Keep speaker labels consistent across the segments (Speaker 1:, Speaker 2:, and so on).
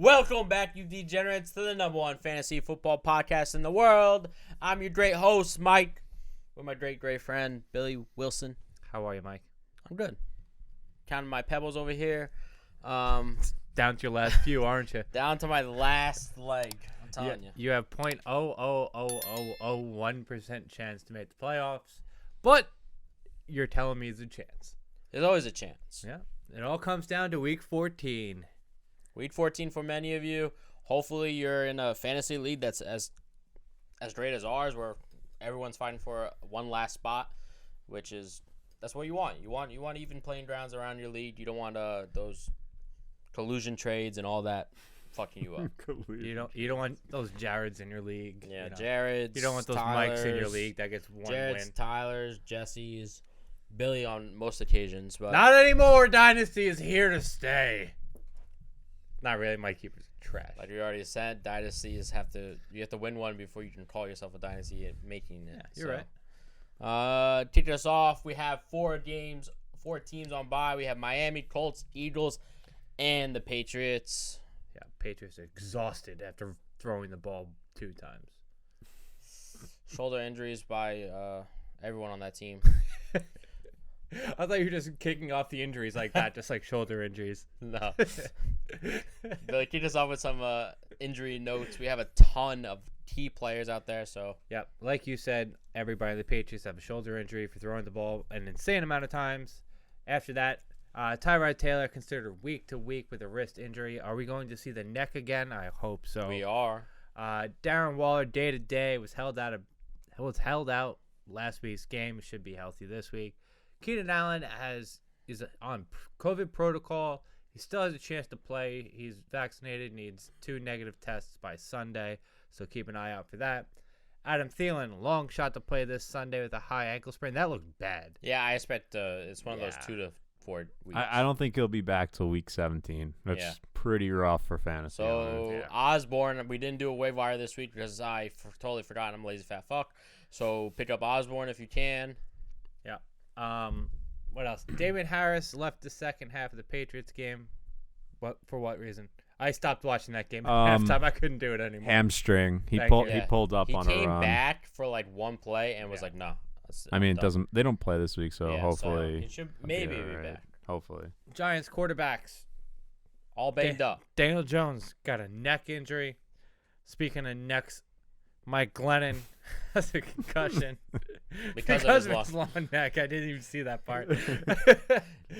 Speaker 1: Welcome back, you degenerates, to the number one fantasy football podcast in the world. I'm your great host, Mike, with my great friend, Billy Wilson.
Speaker 2: How are you, Mike?
Speaker 1: I'm good. Counting my pebbles over here.
Speaker 2: Down to your last few, aren't you?
Speaker 1: Down to my last leg. I'm telling you.
Speaker 2: You have 0.00001% chance to make the playoffs, but you're telling me it's a chance.
Speaker 1: There's always a chance.
Speaker 2: Yeah. It all comes down to week 14.
Speaker 1: Week 14 for many of you. Hopefully you're in a fantasy league that's as great as ours, where everyone's fighting for one last spot, that's what you want. You want even playing grounds around your league. You don't want those collusion trades and all that fucking you up.
Speaker 2: You don't want those Jareds in your league.
Speaker 1: Yeah, Jareds.
Speaker 2: You don't want those
Speaker 1: Tylers,
Speaker 2: Mikes in your league that gets one win.
Speaker 1: Tylers, Jesse's, Billy on most occasions, but
Speaker 2: not anymore. Dynasty is here to stay. Not really. My keeper's trash.
Speaker 1: Like we already said, dynasties you have to win one before you can call yourself a dynasty and making it.
Speaker 2: Yeah, you're
Speaker 1: right. Kick us off. We have four teams on bye. We have Miami, Colts, Eagles, and the Patriots.
Speaker 2: Yeah, Patriots are exhausted after throwing the ball 2 times.
Speaker 1: Shoulder injuries by everyone on that team.
Speaker 2: I thought you were just kicking off the injuries like that, just like shoulder injuries.
Speaker 1: No. Billy, kick us off with some injury notes. We have a ton of key players out there. So,
Speaker 2: yep, like you said, everybody in the Patriots have a shoulder injury for throwing the ball an insane amount of times. After that, Tyrod Taylor considered week to week with a wrist injury. Are we going to see the neck again? I hope so.
Speaker 1: We are.
Speaker 2: Darren Waller, day to day, was held out last week's game. Should be healthy this week. Keenan Allen is on COVID protocol. He still has a chance to play. He's vaccinated, needs 2 negative tests by Sunday, so keep an eye out for that. Adam Thielen, long shot to play this Sunday with a high ankle sprain. That looked bad.
Speaker 1: Yeah, I expect it's one of those 2 to 4 weeks.
Speaker 3: I don't think he'll be back till week 17. That's pretty rough for fantasy.
Speaker 1: So Osborne, we didn't do a waiver wire this week because I totally forgot. I'm a lazy fat fuck. So pick up Osborne if you can.
Speaker 2: Yeah. What else? Damien Harris left the second half of the Patriots game. For what reason? I stopped watching that game at halftime. I couldn't do it anymore.
Speaker 3: Hamstring. He pulled up on a run.
Speaker 1: He came back for like one play and was like, no.
Speaker 3: I mean, they don't play this week, so hopefully
Speaker 1: he should maybe be back.
Speaker 3: Hopefully.
Speaker 2: Giants quarterbacks
Speaker 1: all banged up.
Speaker 2: Daniel Jones got a neck injury. Speaking of necks, Mike Glennon has a concussion
Speaker 1: because
Speaker 2: of his long neck. I didn't even see that part.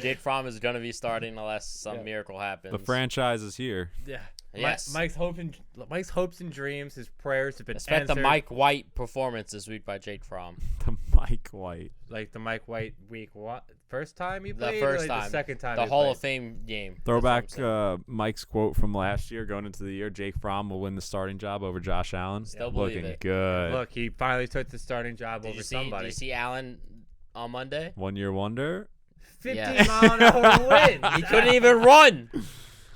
Speaker 1: Jake Fromm is going to be starting unless some miracle happens.
Speaker 3: The franchise is here.
Speaker 2: Yeah.
Speaker 1: Yes.
Speaker 2: Mike's hopes and dreams, his prayers have been
Speaker 1: answered. The Mike White performance this week by Jake Fromm.
Speaker 3: The Mike White.
Speaker 2: Like the Mike White week. What? First time he played?
Speaker 1: The first time.
Speaker 2: The second time
Speaker 1: The Hall of Fame game.
Speaker 3: Throwback Mike's quote from last year going into the year. Jake Fromm will win the starting job over Josh Allen.
Speaker 1: Still believe
Speaker 3: Looking
Speaker 1: it.
Speaker 3: good.
Speaker 2: Look, he finally took the starting job over somebody.
Speaker 1: Did you see Allen on Monday?
Speaker 3: 1 year wonder.
Speaker 2: 15-mile-an-hour win.
Speaker 1: He couldn't even run.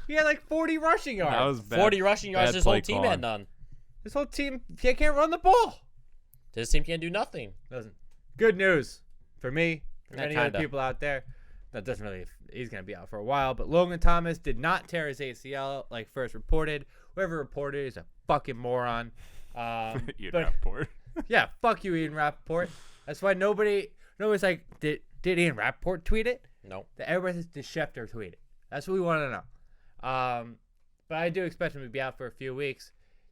Speaker 2: He had like 40 rushing yards.
Speaker 3: That was bad.
Speaker 1: 40 rushing yards his whole team had none.
Speaker 2: His whole team can't run the ball.
Speaker 1: This team can't do nothing.
Speaker 2: Doesn't. Good news for me, for
Speaker 1: Yeah,
Speaker 2: many
Speaker 1: kinda.
Speaker 2: other people out there. That doesn't really. He's going to be out for a while. But Logan Thomas did not tear his ACL like first reported. Whoever reported is a fucking moron.
Speaker 3: Rappaport.
Speaker 2: Yeah, fuck you, Ian Rappaport. That's why nobody's like, did Ian Rappaport tweet it?
Speaker 1: No.
Speaker 2: Everybody says, did Schefter tweet it? That's what we want to know. But I do expect him to be out for a few weeks.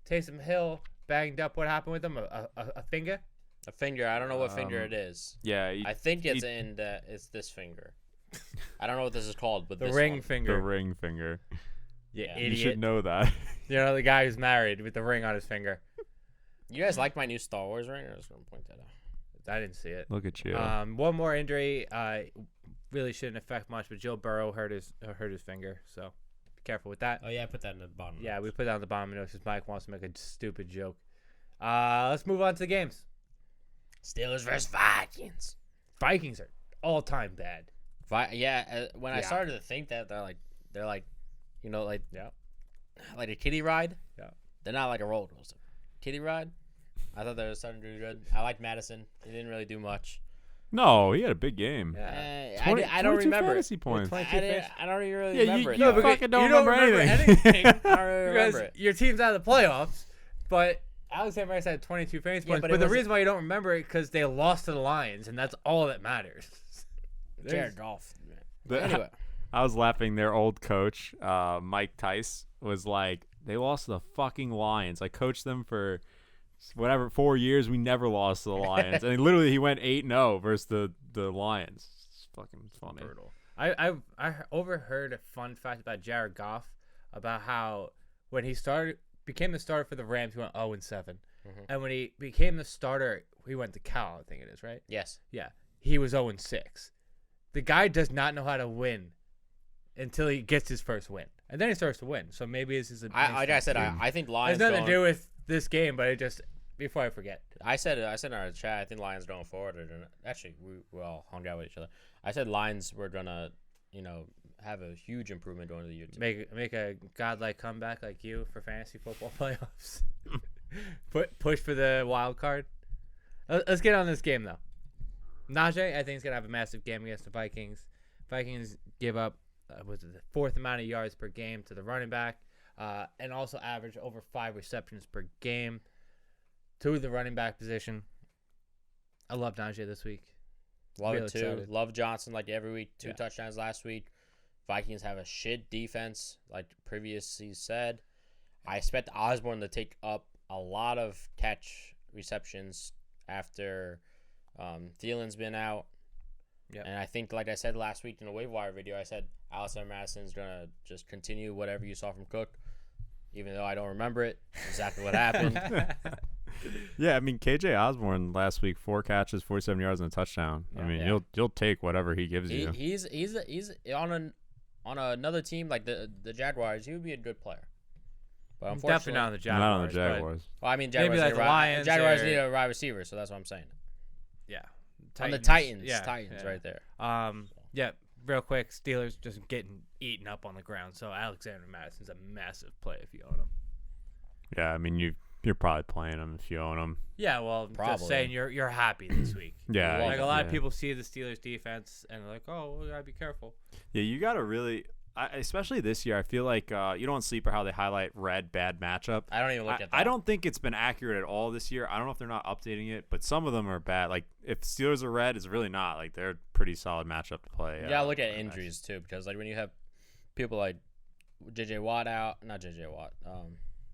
Speaker 2: Taysom Hill banged up. What happened with him? A finger?
Speaker 1: A finger. I don't know what finger it is.
Speaker 3: Yeah.
Speaker 1: I think it's it's this finger. I don't know what this is called, but
Speaker 2: the
Speaker 1: this
Speaker 2: ring
Speaker 1: one.
Speaker 2: finger.
Speaker 3: The ring finger.
Speaker 2: Yeah,
Speaker 1: Yeah.
Speaker 2: idiot.
Speaker 3: You should know that.
Speaker 2: You know, the guy who's married with the ring on his finger.
Speaker 1: You guys like my new Star Wars ring? I was going to point that out.
Speaker 2: I didn't see it.
Speaker 3: Look at you.
Speaker 2: One more injury. Really shouldn't affect much, but Joe Burrow hurt his finger, so be careful with that.
Speaker 1: Oh, yeah, I put that in the bottom.
Speaker 2: Yeah, we put that on the bottom of the notes because Mike wants to make a stupid joke. Let's move on to the games.
Speaker 1: Steelers versus Vikings.
Speaker 2: Vikings are all-time bad.
Speaker 1: When I started to think that they're like, you know, like a kiddie ride.
Speaker 2: Yeah.
Speaker 1: They're not like a roller coaster. Kiddie ride. I thought they were starting to do good. I liked Madison. He didn't really do much.
Speaker 3: No, he had a big game.
Speaker 2: Yeah.
Speaker 1: I don't
Speaker 3: 22
Speaker 1: remember.
Speaker 3: fantasy points.
Speaker 1: I don't even really
Speaker 3: Yeah,
Speaker 1: remember it.
Speaker 3: you
Speaker 1: though.
Speaker 3: fucking don't
Speaker 2: you don't
Speaker 3: remember
Speaker 2: remember
Speaker 3: anything.
Speaker 2: anything.
Speaker 1: I don't really
Speaker 2: Because
Speaker 1: remember it.
Speaker 2: your team's out of the playoffs, but Alexander Rice had 22 fantasy
Speaker 1: Yeah,
Speaker 2: points.
Speaker 1: but
Speaker 2: But
Speaker 1: it
Speaker 2: the
Speaker 1: wasn't-
Speaker 2: reason why you don't remember it because they lost to the Lions, and that's all that matters.
Speaker 1: Jared Goff.
Speaker 3: The-
Speaker 1: Anyway,
Speaker 3: I was laughing. Their old coach, Mike Tice, was like, they lost to the fucking Lions. I coached them for 4 years. We never lost to the Lions. And he went 8-0 versus the Lions. It's fucking funny.
Speaker 2: Brutal. I overheard a fun fact about Jared Goff about how when he became the starter for the Rams, he went 0-7, and when he became the starter, he went to Cal. I think it is right.
Speaker 1: yes.
Speaker 2: Yeah, he was 0-6. The guy does not know how to win until he gets his first win, and then he starts to win. So maybe this is a
Speaker 1: Like I said, I think
Speaker 2: it
Speaker 1: Lions.
Speaker 2: has nothing to do with this game, but it just before I forget.
Speaker 1: I said in our chat, I think Lions going forward are gonna. Actually, we all hung out with each other. I said Lions were gonna, have a huge improvement going to the year. Too.
Speaker 2: Make a godlike comeback like you for fantasy football playoffs. Push for the wild card. Let's get on this game though. Najee, I think, is gonna have a massive game against the Vikings. Vikings give up the fourth amount of yards per game to the running back, and also average over 5 receptions per game to the running back position. I love Najee this week.
Speaker 1: Love
Speaker 2: Really
Speaker 1: it too.
Speaker 2: excited.
Speaker 1: Love Johnson like every week. 2
Speaker 2: Yeah.
Speaker 1: touchdowns last week. Vikings have a shit defense, like previously said. I expect Osborne to take up a lot of catch receptions after Thielen's been out.
Speaker 2: Yep.
Speaker 1: And I think, like I said last week in the waiver wire video, I said Alexander Madison's going to just continue whatever you saw from Cook, even though I don't remember it, exactly what happened.
Speaker 3: Yeah, I mean, KJ Osborne last week, 4 catches, 47 yards, and a touchdown. I mean, you'll take whatever he gives you.
Speaker 1: He's on another team like the Jaguars. He would be a good player. But unfortunately,
Speaker 2: Definitely not on the Jaguars.
Speaker 3: Not on the
Speaker 2: but
Speaker 3: Jaguars.
Speaker 1: well, I mean,
Speaker 2: Maybe like the Lions
Speaker 1: Jaguars
Speaker 2: or-
Speaker 1: need a wide receiver, so that's what I'm saying.
Speaker 2: Yeah.
Speaker 1: On the Titans,
Speaker 2: Yeah,
Speaker 1: Titans
Speaker 2: yeah.
Speaker 1: right there.
Speaker 2: Yeah, real quick, Steelers just getting eaten up on the ground. So Alexander Madison's a massive play if you own him.
Speaker 3: Yeah, I mean, you're probably playing him if you own him.
Speaker 2: Yeah, well,
Speaker 1: Probably.
Speaker 2: just saying you're happy this week.
Speaker 3: Yeah.
Speaker 1: Love
Speaker 2: Like
Speaker 1: it.
Speaker 2: a lot
Speaker 3: yeah.
Speaker 2: of people see the Steelers defense and they're like, oh, we gotta be careful.
Speaker 3: Yeah, you got to really, especially this year, I feel like you don't sleep or how they highlight red bad matchup.
Speaker 1: I don't even look at that.
Speaker 3: I don't think it's been accurate at all this year. I don't know if they're not updating it, but some of them are bad. Like, if Steelers are red, it's really not. Like, they're a pretty solid matchup to play.
Speaker 1: You gotta look at injuries too, because like when you have people like J.J. Watt out, not J.J. Watt.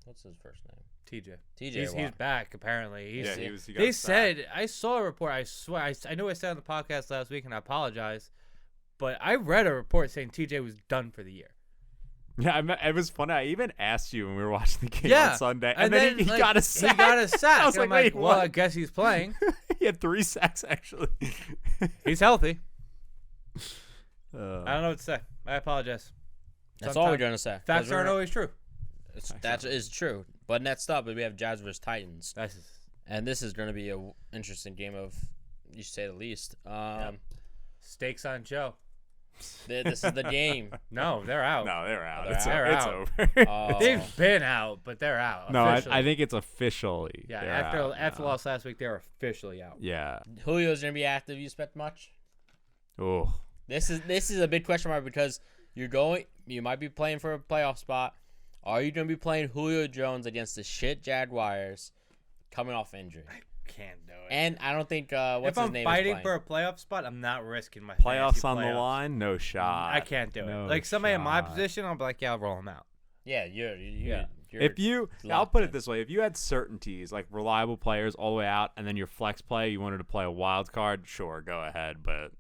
Speaker 1: What's his first name?
Speaker 2: TJ.
Speaker 1: T.J.
Speaker 2: He's
Speaker 1: Watt.
Speaker 2: back apparently. He's,
Speaker 3: Yeah, he got
Speaker 2: they
Speaker 3: sacked.
Speaker 2: said I saw a report. I swear I knew I said on the podcast last week, and I apologize, but I read a report saying TJ was done for the year.
Speaker 3: Yeah, it was funny. I even asked you when we were watching the game
Speaker 2: Yeah,
Speaker 3: on Sunday, and then he
Speaker 2: like,
Speaker 3: got a sack.
Speaker 2: He got a sack.
Speaker 3: I was
Speaker 2: And I'm
Speaker 3: like, wait,
Speaker 2: well,
Speaker 3: what?
Speaker 2: I guess he's playing.
Speaker 3: He had 3 sacks actually.
Speaker 2: He's healthy. I
Speaker 3: Uh,
Speaker 2: don't know what to say. I apologize.
Speaker 1: That's all we're
Speaker 2: Sometimes
Speaker 1: gonna say.
Speaker 2: Facts
Speaker 1: 'Cause
Speaker 2: aren't
Speaker 1: we're-
Speaker 2: always true.
Speaker 1: That is true. But next up, we have Jags versus Titans,
Speaker 2: That's
Speaker 1: and this is gonna be a interesting game of, you say the least.
Speaker 2: stakes on Joe.
Speaker 1: This is the game.
Speaker 2: No, they're out.
Speaker 3: no, they're out.
Speaker 1: They're
Speaker 3: It's,
Speaker 2: out.
Speaker 3: it's
Speaker 2: They're
Speaker 3: over.
Speaker 2: They've been out, but they're out.
Speaker 3: No, I
Speaker 2: officially.
Speaker 3: think it's officially.
Speaker 2: Yeah,
Speaker 3: they're
Speaker 2: after
Speaker 3: out
Speaker 2: after
Speaker 3: now.
Speaker 2: loss last week, they're officially out.
Speaker 3: Yeah.
Speaker 1: Julio's gonna be active. You expect much?
Speaker 3: Oh.
Speaker 1: This is a big question mark because you might be playing for a playoff spot. Are you gonna be playing Julio Jones against the shit Jaguars coming off injury?
Speaker 2: Can't do it.
Speaker 1: And I don't think what's
Speaker 2: if
Speaker 1: his
Speaker 2: I'm
Speaker 1: name
Speaker 2: fighting
Speaker 1: is
Speaker 2: for
Speaker 1: playing.
Speaker 2: a playoff spot, I'm not risking my
Speaker 3: Playoffs
Speaker 2: fantasy
Speaker 3: on the
Speaker 2: playoffs.
Speaker 3: line? No shot.
Speaker 2: I can't do
Speaker 3: No
Speaker 2: it. Like somebody in my
Speaker 3: shot.
Speaker 2: position, I'll be like, yeah, I'll roll him out.
Speaker 1: Yeah,
Speaker 2: Yeah.
Speaker 1: you're
Speaker 3: I'll
Speaker 1: locked
Speaker 3: put
Speaker 1: in.
Speaker 3: it this way: if you had certainties, like reliable players all the way out, and then your flex play, you wanted to play a wild card, sure, go ahead. But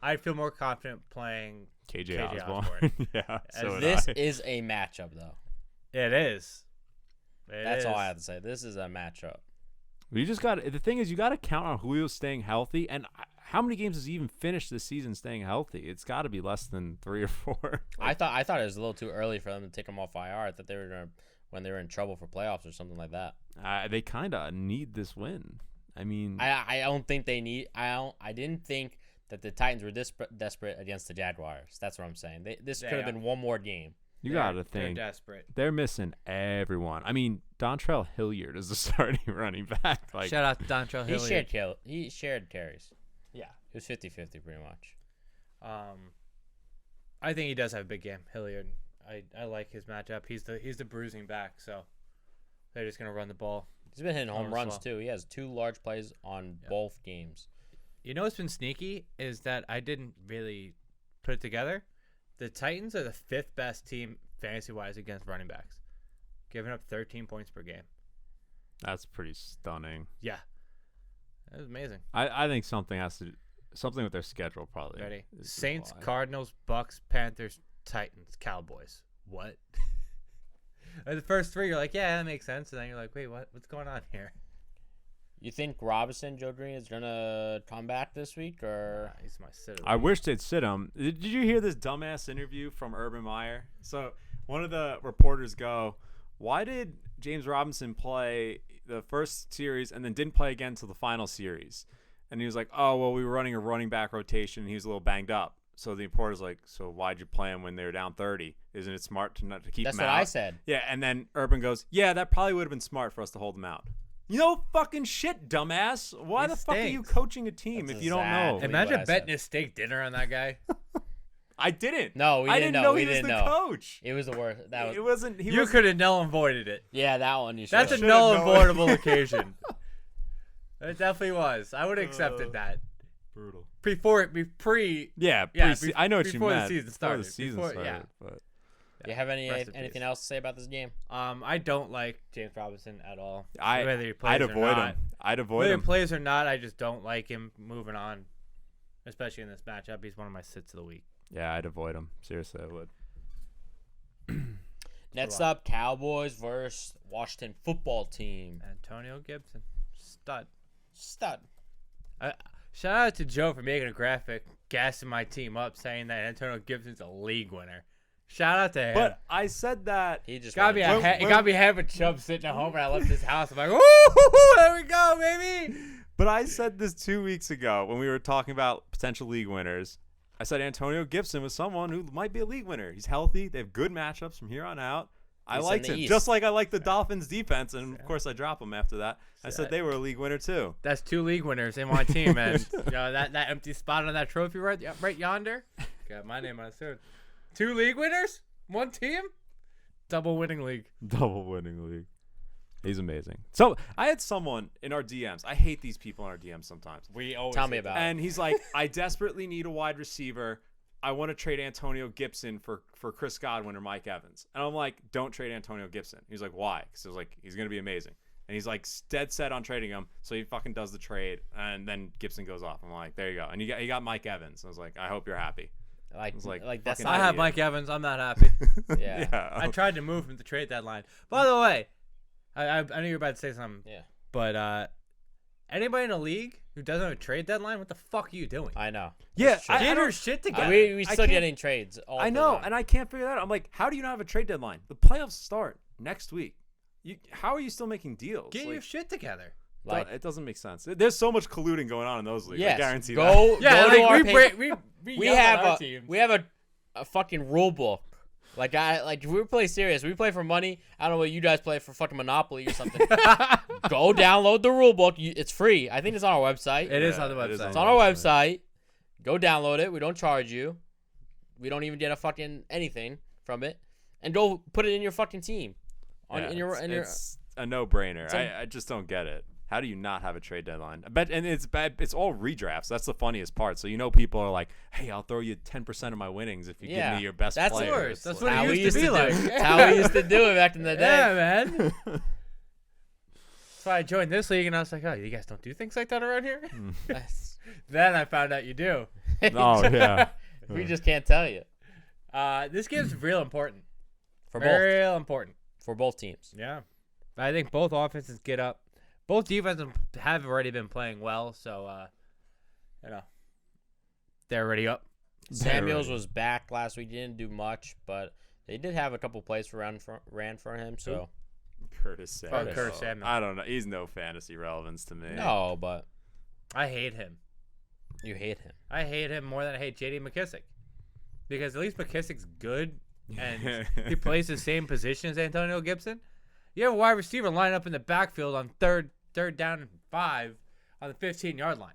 Speaker 2: I'd feel more confident playing.
Speaker 3: KJ
Speaker 2: KJ
Speaker 3: Osborne,
Speaker 2: Osborne.
Speaker 3: yeah. So would
Speaker 1: This
Speaker 3: I.
Speaker 1: is a matchup, though.
Speaker 2: It is.
Speaker 1: That's all I have to say. This is a matchup.
Speaker 3: You just got the thing is you got to count on Julio staying healthy, and how many games has he even finished this season staying healthy? It's got to be less than 3 or 4.
Speaker 1: I thought it was a little too early for them to take him off IR. I thought they were gonna when they were in trouble for playoffs or something like that.
Speaker 3: They kind of need this win. I mean,
Speaker 1: I don't think they need. I didn't think that the Titans were this desperate against the Jaguars. That's what I'm saying. This
Speaker 2: They
Speaker 1: could have
Speaker 2: are.
Speaker 1: been one more game.
Speaker 3: you got to
Speaker 2: They're
Speaker 3: think
Speaker 2: desperate.
Speaker 3: they're missing everyone. I mean, Dontrell Hilliard is the starting running back. Like,
Speaker 2: Shout out to Dontrell Hilliard.
Speaker 1: He shared carries. It was 50-50 pretty much.
Speaker 2: I think he does have a big game, Hilliard. I like his matchup. He's the bruising back, so they're just gonna run the ball.
Speaker 1: He's been hitting home runs
Speaker 2: well.
Speaker 1: too. He has 2 large plays on both games.
Speaker 2: You know what's been sneaky is that I didn't really put it together. The Titans are the 5th best team fantasy-wise against running backs, giving up 13 points per game.
Speaker 3: That's pretty stunning.
Speaker 2: Yeah, that was amazing.
Speaker 3: I think something with their schedule probably.
Speaker 2: Ready?
Speaker 3: is
Speaker 2: Saints,
Speaker 3: why.
Speaker 2: Cardinals, Bucks, Panthers, Titans, Cowboys. What? The first 3, you're like, yeah, that makes sense, and then you're like, wait, what's going on here?
Speaker 1: You think Robinson, Joe Green, is gonna come back this week, or
Speaker 2: He's my sitter.
Speaker 3: I wish they'd sit him. Did you hear this dumbass interview from Urban Meyer? So one of the reporters go, why did James Robinson play the first series and then didn't play again until the final series? And he was like, oh, well, we were running a running back rotation, and he was a little banged up. So the reporter's like, so why'd you play him when they were down 30? Isn't it smart to not to keep
Speaker 1: that's
Speaker 3: him
Speaker 1: what
Speaker 3: out?
Speaker 1: I said.
Speaker 3: Yeah, and then Urban goes, yeah, that probably would have been smart for us to hold him out. You know fucking shit, dumbass. Why
Speaker 2: He
Speaker 3: the fuck are you
Speaker 2: stinks.
Speaker 3: coaching a team
Speaker 1: That's
Speaker 3: if you don't know?
Speaker 1: exactly-
Speaker 2: Imagine
Speaker 1: what I
Speaker 2: betting
Speaker 1: said.
Speaker 2: a steak dinner on that guy.
Speaker 3: I didn't.
Speaker 1: No, we
Speaker 3: I
Speaker 1: didn't
Speaker 3: didn't
Speaker 1: know.
Speaker 3: know
Speaker 1: We
Speaker 3: he was
Speaker 1: didn't
Speaker 3: the
Speaker 1: know.
Speaker 3: coach.
Speaker 1: It was the worst. That was
Speaker 3: It wasn't. He
Speaker 2: You
Speaker 3: was
Speaker 2: could have null and voided it.
Speaker 1: yeah. That one you should.
Speaker 2: That's a
Speaker 3: should've
Speaker 2: null and
Speaker 3: known.
Speaker 2: voidable occasion. It definitely was. I would have accepted that.
Speaker 3: brutal.
Speaker 2: Pre.
Speaker 3: Yeah,
Speaker 2: Yeah,
Speaker 3: I know what you
Speaker 2: before the
Speaker 3: meant.
Speaker 2: season
Speaker 3: Before
Speaker 2: started.
Speaker 3: the season
Speaker 2: Before-
Speaker 3: started.
Speaker 2: yeah.
Speaker 3: But
Speaker 1: Do you have
Speaker 2: Rest in
Speaker 1: anything
Speaker 2: peace.
Speaker 1: else to say about this game?
Speaker 2: I don't like James Robinson at all.
Speaker 3: I'd
Speaker 2: Whether he plays or
Speaker 3: avoid
Speaker 2: not.
Speaker 3: him. I'd avoid
Speaker 2: Whether
Speaker 3: him.
Speaker 2: he plays or not, I just don't like him moving on, especially in this matchup. He's one of my sits of the week.
Speaker 3: Yeah, I'd avoid him. Seriously, I would.
Speaker 1: Next up, Cowboys versus Washington football team.
Speaker 2: Antonio Gibson, stud.
Speaker 1: Stud.
Speaker 2: Shout out to Joe for making a graphic, gassing my team up, saying that Antonio Gibson's a league winner. Shout out to him.
Speaker 3: But I said that.
Speaker 1: He just
Speaker 2: got me
Speaker 1: wanted-
Speaker 2: it got me ahead of Chubb sitting at home when I left his house. I'm like, ooh, there we go, baby.
Speaker 3: But I said this 2 weeks ago when we were talking about potential league winners. I said Antonio Gibson was someone who might be a league winner. He's healthy. They have good matchups from here on out. I
Speaker 1: He's in
Speaker 3: liked
Speaker 1: the
Speaker 3: him.
Speaker 1: East.
Speaker 3: Just like I liked the Dolphins defense, and of course I drop them after that. I said they were a league winner too.
Speaker 2: That's 2 league winners in my team, and that empty spot on that trophy right yonder. Got my name on it soon. 2 league winners, 1 team, double winning league.
Speaker 3: Double winning league. He's amazing. So I had someone in our DMs. I hate these people in our DMs sometimes.
Speaker 2: We always
Speaker 1: Tell me about it.
Speaker 3: And he's like, I desperately need a wide receiver. I want to trade Antonio Gibson for Chris Godwin or Mike Evans. And I'm like, don't trade Antonio Gibson. He's like, why? Because I was like, he's going to be amazing. And he's like dead set on trading him. So he fucking does the trade. And then Gibson goes off. I'm like, there you go. And he got Mike Evans. I was like, I hope you're happy.
Speaker 1: Like
Speaker 3: It's like
Speaker 1: that's
Speaker 3: fucking
Speaker 1: not
Speaker 2: I have
Speaker 3: idiot.
Speaker 2: Mike Evans. I'm not happy.
Speaker 1: Yeah.
Speaker 2: I tried to move him to trade deadline. By the way, I know you're about to say something.
Speaker 1: Yeah.
Speaker 2: But anybody in the league who doesn't have a trade deadline, what the fuck are you doing?
Speaker 1: I know.
Speaker 3: Yeah,
Speaker 1: That's true.
Speaker 3: I
Speaker 2: Get
Speaker 3: don't-
Speaker 2: your shit together.
Speaker 1: we
Speaker 3: I
Speaker 1: still
Speaker 3: can't-
Speaker 1: getting trades. All
Speaker 3: I
Speaker 1: the
Speaker 3: know,
Speaker 1: time.
Speaker 3: and I can't figure that out. I'm like, how do you not have a trade deadline? The playoffs start next week. How are you still making deals?
Speaker 2: Get
Speaker 3: Like,
Speaker 2: your shit together.
Speaker 1: Like,
Speaker 3: it doesn't make sense. There's so much colluding going on in those leagues. I
Speaker 1: yes,
Speaker 3: guarantee
Speaker 1: go,
Speaker 3: that.
Speaker 2: Yeah,
Speaker 1: go to our
Speaker 2: like
Speaker 1: page.
Speaker 2: we
Speaker 1: We
Speaker 2: yell at our
Speaker 1: have
Speaker 2: teams.
Speaker 1: a fucking rule book. Like if we play serious, we play for money. I don't know what you guys play for, fucking Monopoly or something. Go download the rule book. It's free. I think it's on our website.
Speaker 2: It is on the
Speaker 3: it is
Speaker 2: website.
Speaker 1: It's on our website. Go download it. We don't charge you. We don't even get a fucking anything from it. And go put it in your fucking team.
Speaker 3: It's a no-brainer.
Speaker 1: It's a-
Speaker 3: I just don't get it. How do you not have a trade deadline? And it's bad. It's all redrafts. That's the funniest part. So people are like, "Hey, I'll throw you 10% of my winnings if you give me your best
Speaker 1: that's
Speaker 3: player."
Speaker 2: yours.
Speaker 3: It's
Speaker 2: That's
Speaker 3: like-
Speaker 2: what
Speaker 1: how
Speaker 2: it
Speaker 1: we
Speaker 2: used to be
Speaker 1: do.
Speaker 2: like.
Speaker 1: That's how we used to do it back in the day.
Speaker 2: Yeah, man. So I joined this league, and I was like, oh, you guys don't do things like that around here?
Speaker 1: That's-
Speaker 2: Then I found out you do.
Speaker 3: Oh yeah.
Speaker 1: we just can't tell you.
Speaker 2: This game's real important.
Speaker 1: For both.
Speaker 2: Real important.
Speaker 1: For both teams.
Speaker 2: Yeah. I think both offenses get up. Both defenses have already been playing well, so, they're already up.
Speaker 1: Samuels was back last week. He didn't do much, but they did have a couple plays ran for him. So
Speaker 3: Curtis Samuel.
Speaker 2: Curtis Samuel.
Speaker 3: I don't know. He's no fantasy relevance to me.
Speaker 1: no, but
Speaker 2: I hate him.
Speaker 1: you hate him.
Speaker 2: I hate him more than I hate J.D. McKissick. Because at least McKissick's good, and he plays the same position as Antonio Gibson. You have a wide receiver line up in the backfield on third down and 5 on the 15-yard line.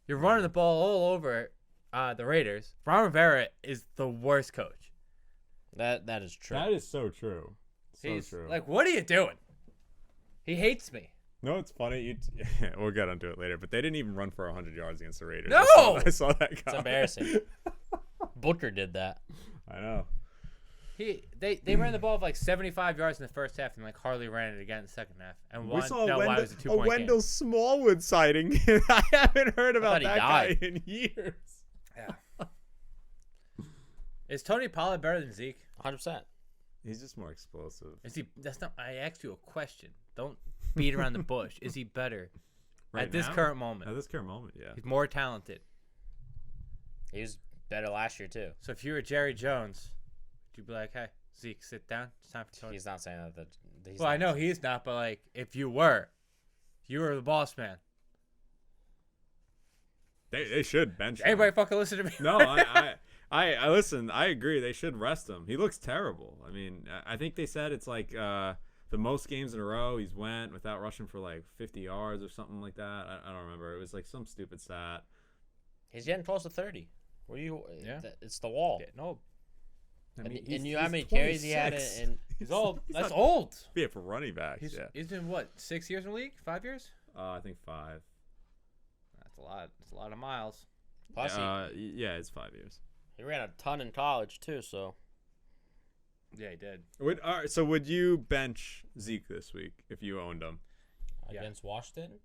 Speaker 2: You're running the ball all over the Raiders. Ron Rivera is the worst coach.
Speaker 1: That is true.
Speaker 3: That is so true.
Speaker 2: He's
Speaker 3: true.
Speaker 2: like, what are you doing? He hates me.
Speaker 3: No, it's funny. We'll get onto it later, but they didn't even run for 100 yards against the Raiders.
Speaker 2: No!
Speaker 3: I saw that.
Speaker 1: It's embarrassing. Booker did that.
Speaker 3: I know.
Speaker 2: They ran the ball for like 75 yards in the first half and like hardly ran it again in the second half. And
Speaker 3: We saw
Speaker 2: it was a 2-point
Speaker 3: Wendell
Speaker 2: game.
Speaker 3: Smallwood sighting. I haven't heard about
Speaker 1: he
Speaker 3: that
Speaker 1: died.
Speaker 3: guy in years.
Speaker 2: Yeah. Is Tony Pollard better than Zeke?
Speaker 1: 100%.
Speaker 3: He's just more explosive.
Speaker 2: Is he? That's not. I asked you a question. Don't beat around the bush. Is he better at this
Speaker 3: now?
Speaker 2: current moment?
Speaker 3: At this current moment, yeah.
Speaker 2: He's more talented.
Speaker 1: He was better last year too.
Speaker 2: So if you were Jerry Jones, would you be like, "Hey, Zeke, sit down. It's time for Tony."
Speaker 1: He's not saying that.
Speaker 2: Well, I know he's not, but like, if you were the boss man.
Speaker 3: They should bench him.
Speaker 2: Anybody fucking listen to me?
Speaker 3: No, I listen. I agree. They should rest him. He looks terrible. I mean, I think they said it's like the most games in a row he's went without rushing for like 50 yards or something like that. I don't remember. It was like some stupid stat.
Speaker 1: He's getting close to 30. What do you?
Speaker 2: Yeah.
Speaker 1: It's the wall.
Speaker 2: Yeah, no,
Speaker 3: I mean,
Speaker 1: And you know how many carries he had?
Speaker 3: 26.
Speaker 1: And
Speaker 2: he's old. That's
Speaker 3: not-
Speaker 2: old.
Speaker 3: Yeah, for running backs.
Speaker 2: He's
Speaker 3: Yeah.
Speaker 2: in what? 6 years in the league? 5 years?
Speaker 3: I think 5.
Speaker 2: That's a lot. That's a lot of miles.
Speaker 1: plus
Speaker 3: Yeah, it's 5 years.
Speaker 1: he ran a ton in college too. So
Speaker 2: Yeah, he did.
Speaker 3: All right, so would you bench Zeke this week if you owned him?
Speaker 2: Yeah.
Speaker 1: against Washington,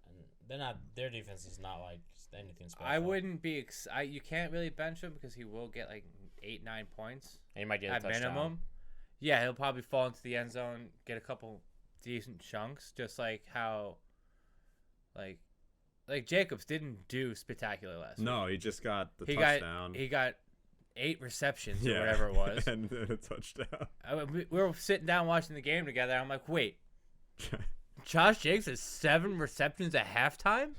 Speaker 1: and they're not. Their defense is not like anything special.
Speaker 2: I wouldn't be. You can't really bench him because he will get like 8-9 points
Speaker 1: And he might get a
Speaker 2: at
Speaker 1: touchdown.
Speaker 2: minimum. Yeah, he'll probably fall into the end zone, get a couple decent chunks, just like how, like Jacobs didn't do spectacular last week.
Speaker 3: No, he just got the
Speaker 2: He
Speaker 3: touchdown.
Speaker 2: He got 8 receptions or whatever it was.
Speaker 3: and then a touchdown.
Speaker 2: We were sitting down watching the game together. I'm like, wait, Josh Jacobs has 7 receptions at halftime?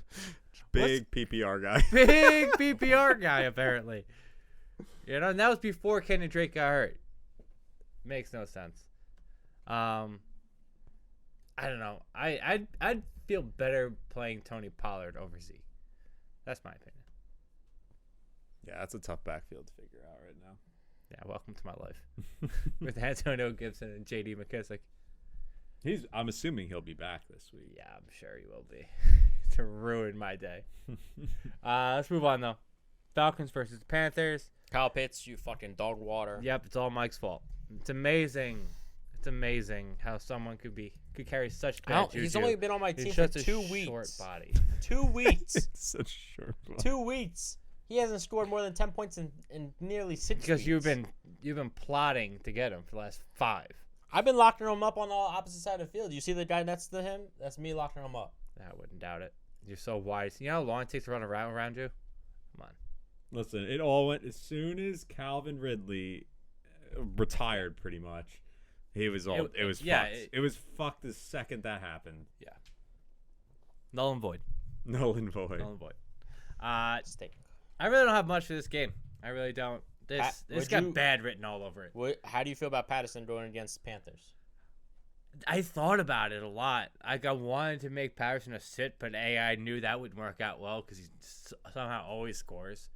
Speaker 3: Big PPR guy.
Speaker 2: Big PPR guy, apparently. You know, and that was before Kenny Drake got hurt. Makes no sense. I don't know. I'd feel better playing Tony Pollard over Zeke. That's my opinion.
Speaker 3: Yeah, that's a tough backfield to figure out right now.
Speaker 2: Yeah, welcome to my life. With Antonio Gibson and J.D. McKissick.
Speaker 3: I'm assuming he'll be back this week.
Speaker 2: Yeah, I'm sure he will be. To ruin my day. Let's move on, though. Falcons versus the Panthers.
Speaker 1: Kyle Pitts, you fucking dog water.
Speaker 2: Yep, it's all Mike's fault. It's amazing. It's amazing how someone could carry such bad juju.
Speaker 1: He's only been on my team
Speaker 2: He's
Speaker 1: for
Speaker 2: such a
Speaker 1: 2 weeks.
Speaker 2: Short body.
Speaker 1: 2 weeks.
Speaker 3: It's such a short one.
Speaker 1: 2 weeks. He hasn't scored more than 10 points in nearly 6 weeks.
Speaker 2: Because you've been plotting to get him for the last 5.
Speaker 1: I've been locking him up on the opposite side of the field. You see the guy next to him? That's me locking him up.
Speaker 2: I wouldn't doubt it. You're so wise. You know how long it takes to run around you? Come on.
Speaker 3: Listen, it all went as soon as Calvin Ridley retired. Pretty much, he was all. It was
Speaker 2: yeah,
Speaker 3: fucked. It was fucked the second that happened.
Speaker 2: Yeah. Null and void.
Speaker 3: Null and void.
Speaker 2: Null and void.
Speaker 1: Stink.
Speaker 2: I really don't have much for this game. I really don't. This
Speaker 1: would
Speaker 2: got
Speaker 1: you-
Speaker 2: bad written all over it.
Speaker 1: How do you feel about Patterson going against the Panthers?
Speaker 2: I thought about it a lot. I wanted to make Patterson a sit, but I knew that would work out well because he somehow always scores.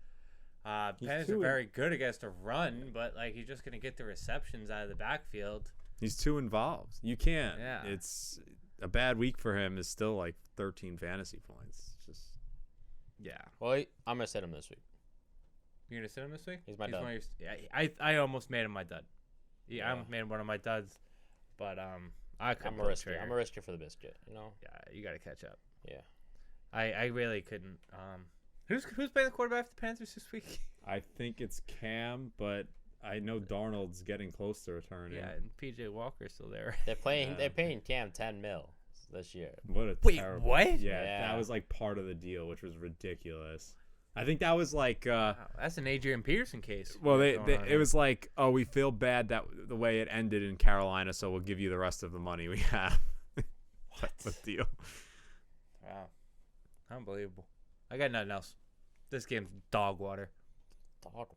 Speaker 2: Panthers are very good against a run, but like he's just gonna get the receptions out of the backfield.
Speaker 3: He's too involved. You can't.
Speaker 2: Yeah.
Speaker 3: It's a bad week for him. Is still like 13 fantasy points. It's just.
Speaker 2: Yeah.
Speaker 1: Well, I'm gonna sit him this week.
Speaker 2: You're gonna sit him this week?
Speaker 1: He's my dud.
Speaker 2: one of your, yeah, I almost made him my dud. Yeah, I
Speaker 1: Yeah.
Speaker 2: almost made him one of my duds, but I couldn't.
Speaker 1: I'm
Speaker 2: pull
Speaker 1: a
Speaker 2: the
Speaker 1: risker.
Speaker 2: trigger.
Speaker 1: I'm a risker for the biscuit. You know.
Speaker 2: Yeah, you got to catch up.
Speaker 1: Yeah.
Speaker 2: I really couldn't. Who's playing the quarterback for the Panthers this week?
Speaker 3: I think it's Cam, but I know Darnold's getting close to returning.
Speaker 2: Yeah, and PJ Walker's still there.
Speaker 1: They're playing.
Speaker 3: Yeah.
Speaker 1: They're paying Cam $10 million this year.
Speaker 3: What a
Speaker 2: Wait,
Speaker 3: terrible.
Speaker 2: what?
Speaker 3: Yeah,
Speaker 1: Yeah.
Speaker 3: that was like part of the deal, which was ridiculous. I think that was like.
Speaker 2: Wow, that's an Adrian Peterson case.
Speaker 3: Well,
Speaker 2: going on
Speaker 3: it
Speaker 2: here.
Speaker 3: was like, oh, we feel bad that the way it ended in Carolina, so we'll give you the rest of the money we have. What? Type of deal.
Speaker 2: Wow, unbelievable. I got nothing else. This game's dog water.
Speaker 1: Dog water.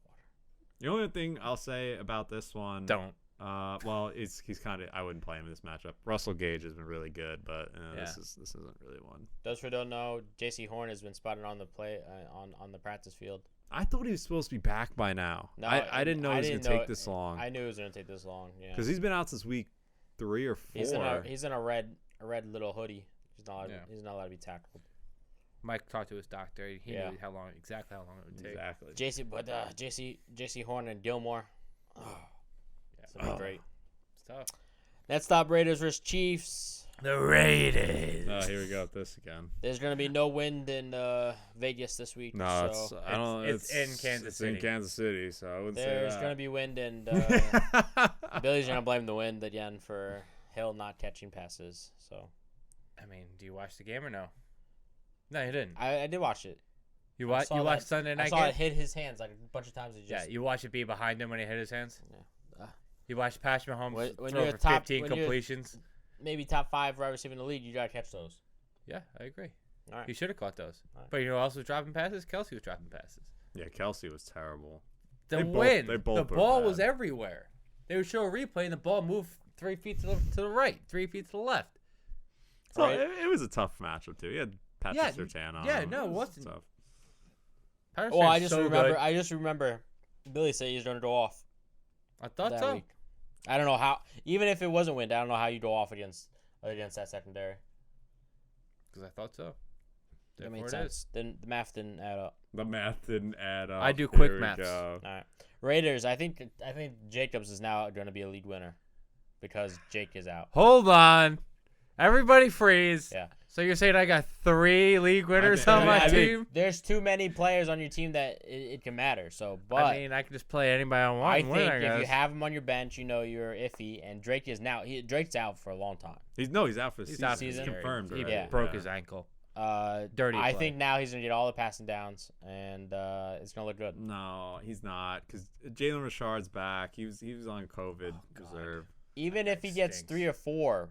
Speaker 3: The only thing I'll say about this one,
Speaker 2: Don't.
Speaker 3: Well, he's kind of. I wouldn't play him in this matchup. Russell Gage has been really good, but this isn't really one.
Speaker 1: Those who don't know, J.C. Horn has been spotted on the on the practice field.
Speaker 3: I thought he was supposed to be back by now.
Speaker 1: No,
Speaker 3: I didn't know it was going to take this long.
Speaker 1: I knew it was going to take this long. Yeah,
Speaker 3: because he's been out since week 3 or 4.
Speaker 1: He's in a red little hoodie. He's not allowed to be tackled.
Speaker 2: Mike talked to his doctor. He knew exactly how long it would take.
Speaker 3: Exactly.
Speaker 1: J.C. Horn and Gilmore. It's gonna be great.
Speaker 2: It's tough.
Speaker 1: Next stop, Raiders vs. Chiefs.
Speaker 2: The Raiders.
Speaker 3: Oh, here we go with this again.
Speaker 1: There's gonna be no wind in Vegas this week.
Speaker 3: No,
Speaker 1: so
Speaker 2: it's in Kansas City.
Speaker 3: It's in Kansas City, so I wouldn't say
Speaker 1: there's
Speaker 3: that.
Speaker 1: gonna be wind, and Billy's gonna blame the wind again for Hill not catching passes. So,
Speaker 2: I mean, do you watch the game or no? No, you didn't.
Speaker 1: I did watch it.
Speaker 2: You watched Sunday night?
Speaker 1: I saw it hit his hands like a bunch of times.
Speaker 2: You watch it be behind him when he hit his hands.
Speaker 1: Yeah.
Speaker 2: You watch Patrick Mahomes
Speaker 1: when
Speaker 2: throw
Speaker 1: you're
Speaker 2: for
Speaker 1: top,
Speaker 2: 15 completions.
Speaker 1: Maybe top 5 wide receiver in the league. You gotta catch those.
Speaker 2: Yeah, I agree.
Speaker 1: All right.
Speaker 2: He should have caught those.
Speaker 1: Right.
Speaker 2: But you know who else was dropping passes? Kelsey was dropping passes.
Speaker 3: Yeah, Kelsey was terrible.
Speaker 2: The ball was everywhere. They would show a replay and the ball moved 3 feet to the right, 3 feet to the left.
Speaker 3: So it was a tough matchup too. He had Patrick Surtain on.
Speaker 2: Yeah, no, it wasn't.
Speaker 3: Tough.
Speaker 1: I just remember Billy said he's gonna go off.
Speaker 2: I thought
Speaker 1: that
Speaker 2: so.
Speaker 1: Week. I don't know how. Even if it wasn't wind, I don't know how you go off against that secondary.
Speaker 2: Because I thought so.
Speaker 1: That made sense. Then the math didn't add up.
Speaker 2: I do quick maths.
Speaker 1: All right. Raiders. I think Jacobs is now going to be a league winner because Jake is out.
Speaker 2: Hold on. Everybody freeze.
Speaker 1: Yeah.
Speaker 2: So you're saying I got 3 league winners on my team?
Speaker 1: There's too many players on your team that it can matter. So, but
Speaker 2: I mean, I can just play anybody I want.
Speaker 1: I think if you have him on your bench, you know you're iffy. And Drake is now. Drake's out for a long time.
Speaker 3: He's out for the season. He's confirmed.
Speaker 2: He
Speaker 3: already.
Speaker 2: broke his ankle.
Speaker 1: Dirty. I think now he's gonna get all the passing downs, and it's gonna look good.
Speaker 3: No, he's not, because Jalen Richard's back. He was on COVID reserve.
Speaker 1: Even if he gets 3 or 4,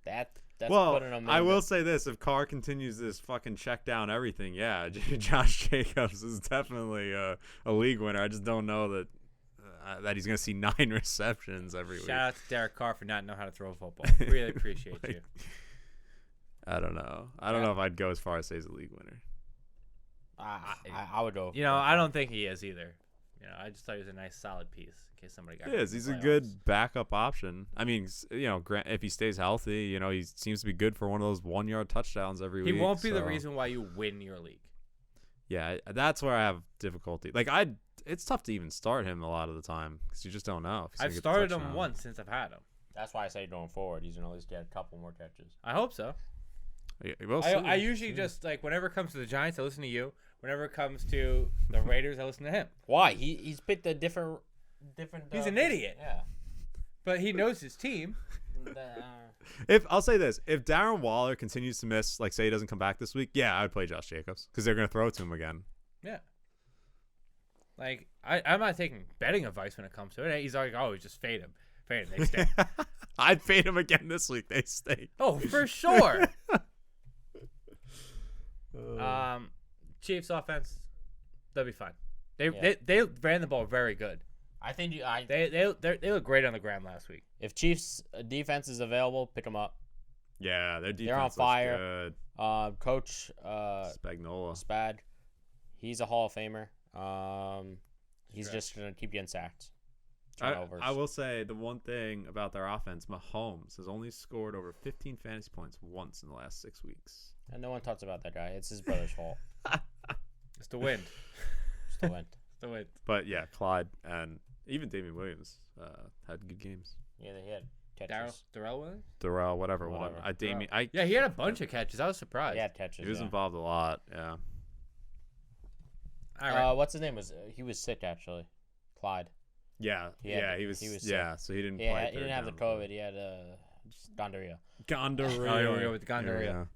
Speaker 1: that's putting him in.
Speaker 3: I will say this: if Carr continues this fucking check down everything, yeah, Josh Jacobs is definitely a league winner. I just don't know that he's gonna see 9 receptions every week.
Speaker 2: Shout out to Derek Carr for not knowing how to throw a football. Really appreciate you.
Speaker 3: I don't know. I don't know if I'd go as far as say he's a league winner.
Speaker 1: I would go.
Speaker 2: I don't think he is either. I just thought he was a nice, solid piece in case somebody got.
Speaker 3: He is. He's a good backup option. I mean, if he stays healthy, he seems to be good for one of those 1-yard touchdowns every week.
Speaker 2: He won't be the reason why you win your league.
Speaker 3: Yeah, that's where I have difficulty. It's tough to even start him a lot of the time because you just don't know.
Speaker 2: I've started him once since I've had him.
Speaker 1: That's why I say going forward, he's gonna at least get a couple more catches.
Speaker 2: I hope so. I usually just whenever it comes to the Giants, I listen to you. Whenever it comes to the Raiders, I listen to him.
Speaker 1: Why? He's picked a different.
Speaker 2: He's an idiot.
Speaker 1: Yeah.
Speaker 2: But he knows his team.
Speaker 3: If I'll say this, if Darren Waller continues to miss, say he doesn't come back this week, yeah, I'd play Josh Jacobs because they're gonna throw it to him again.
Speaker 2: Yeah. I'm not taking betting advice when it comes to it. He's like, just fade him. Fade him. They stay.
Speaker 3: I'd fade him again this week. They stay.
Speaker 2: Oh, for sure. Chiefs offense, they'll be fine. They ran the ball very good.
Speaker 1: I think
Speaker 2: they look great on the ground last week.
Speaker 1: If Chiefs defense is available, pick them up.
Speaker 3: Yeah, their defense.
Speaker 1: They're on fire.
Speaker 3: Good.
Speaker 1: Coach
Speaker 3: Spagnuolo.
Speaker 1: Spad, he's a Hall of Famer. He's just gonna keep getting sacked.
Speaker 3: I will say the one thing about their offense, Mahomes has only scored over 15 fantasy points once in the last 6 weeks.
Speaker 1: And no one talks about that guy. It's his brother's fault.
Speaker 2: It's the wind.
Speaker 1: It's the wind.
Speaker 2: It's the wind.
Speaker 3: But yeah, Clyde and even Damian Williams had good games.
Speaker 1: Yeah, he had catches.
Speaker 3: Darrell, whatever one.
Speaker 2: Yeah, he had a bunch of catches. I was surprised.
Speaker 1: He had catches.
Speaker 3: He was involved a lot. Yeah.
Speaker 2: All right.
Speaker 1: What's his name? He was sick actually. Clyde.
Speaker 3: Yeah. He was yeah, so he didn't play.
Speaker 1: Yeah, he didn't have the COVID. He had gonorrhea.
Speaker 2: Oh, you want to go with the gonorrhea?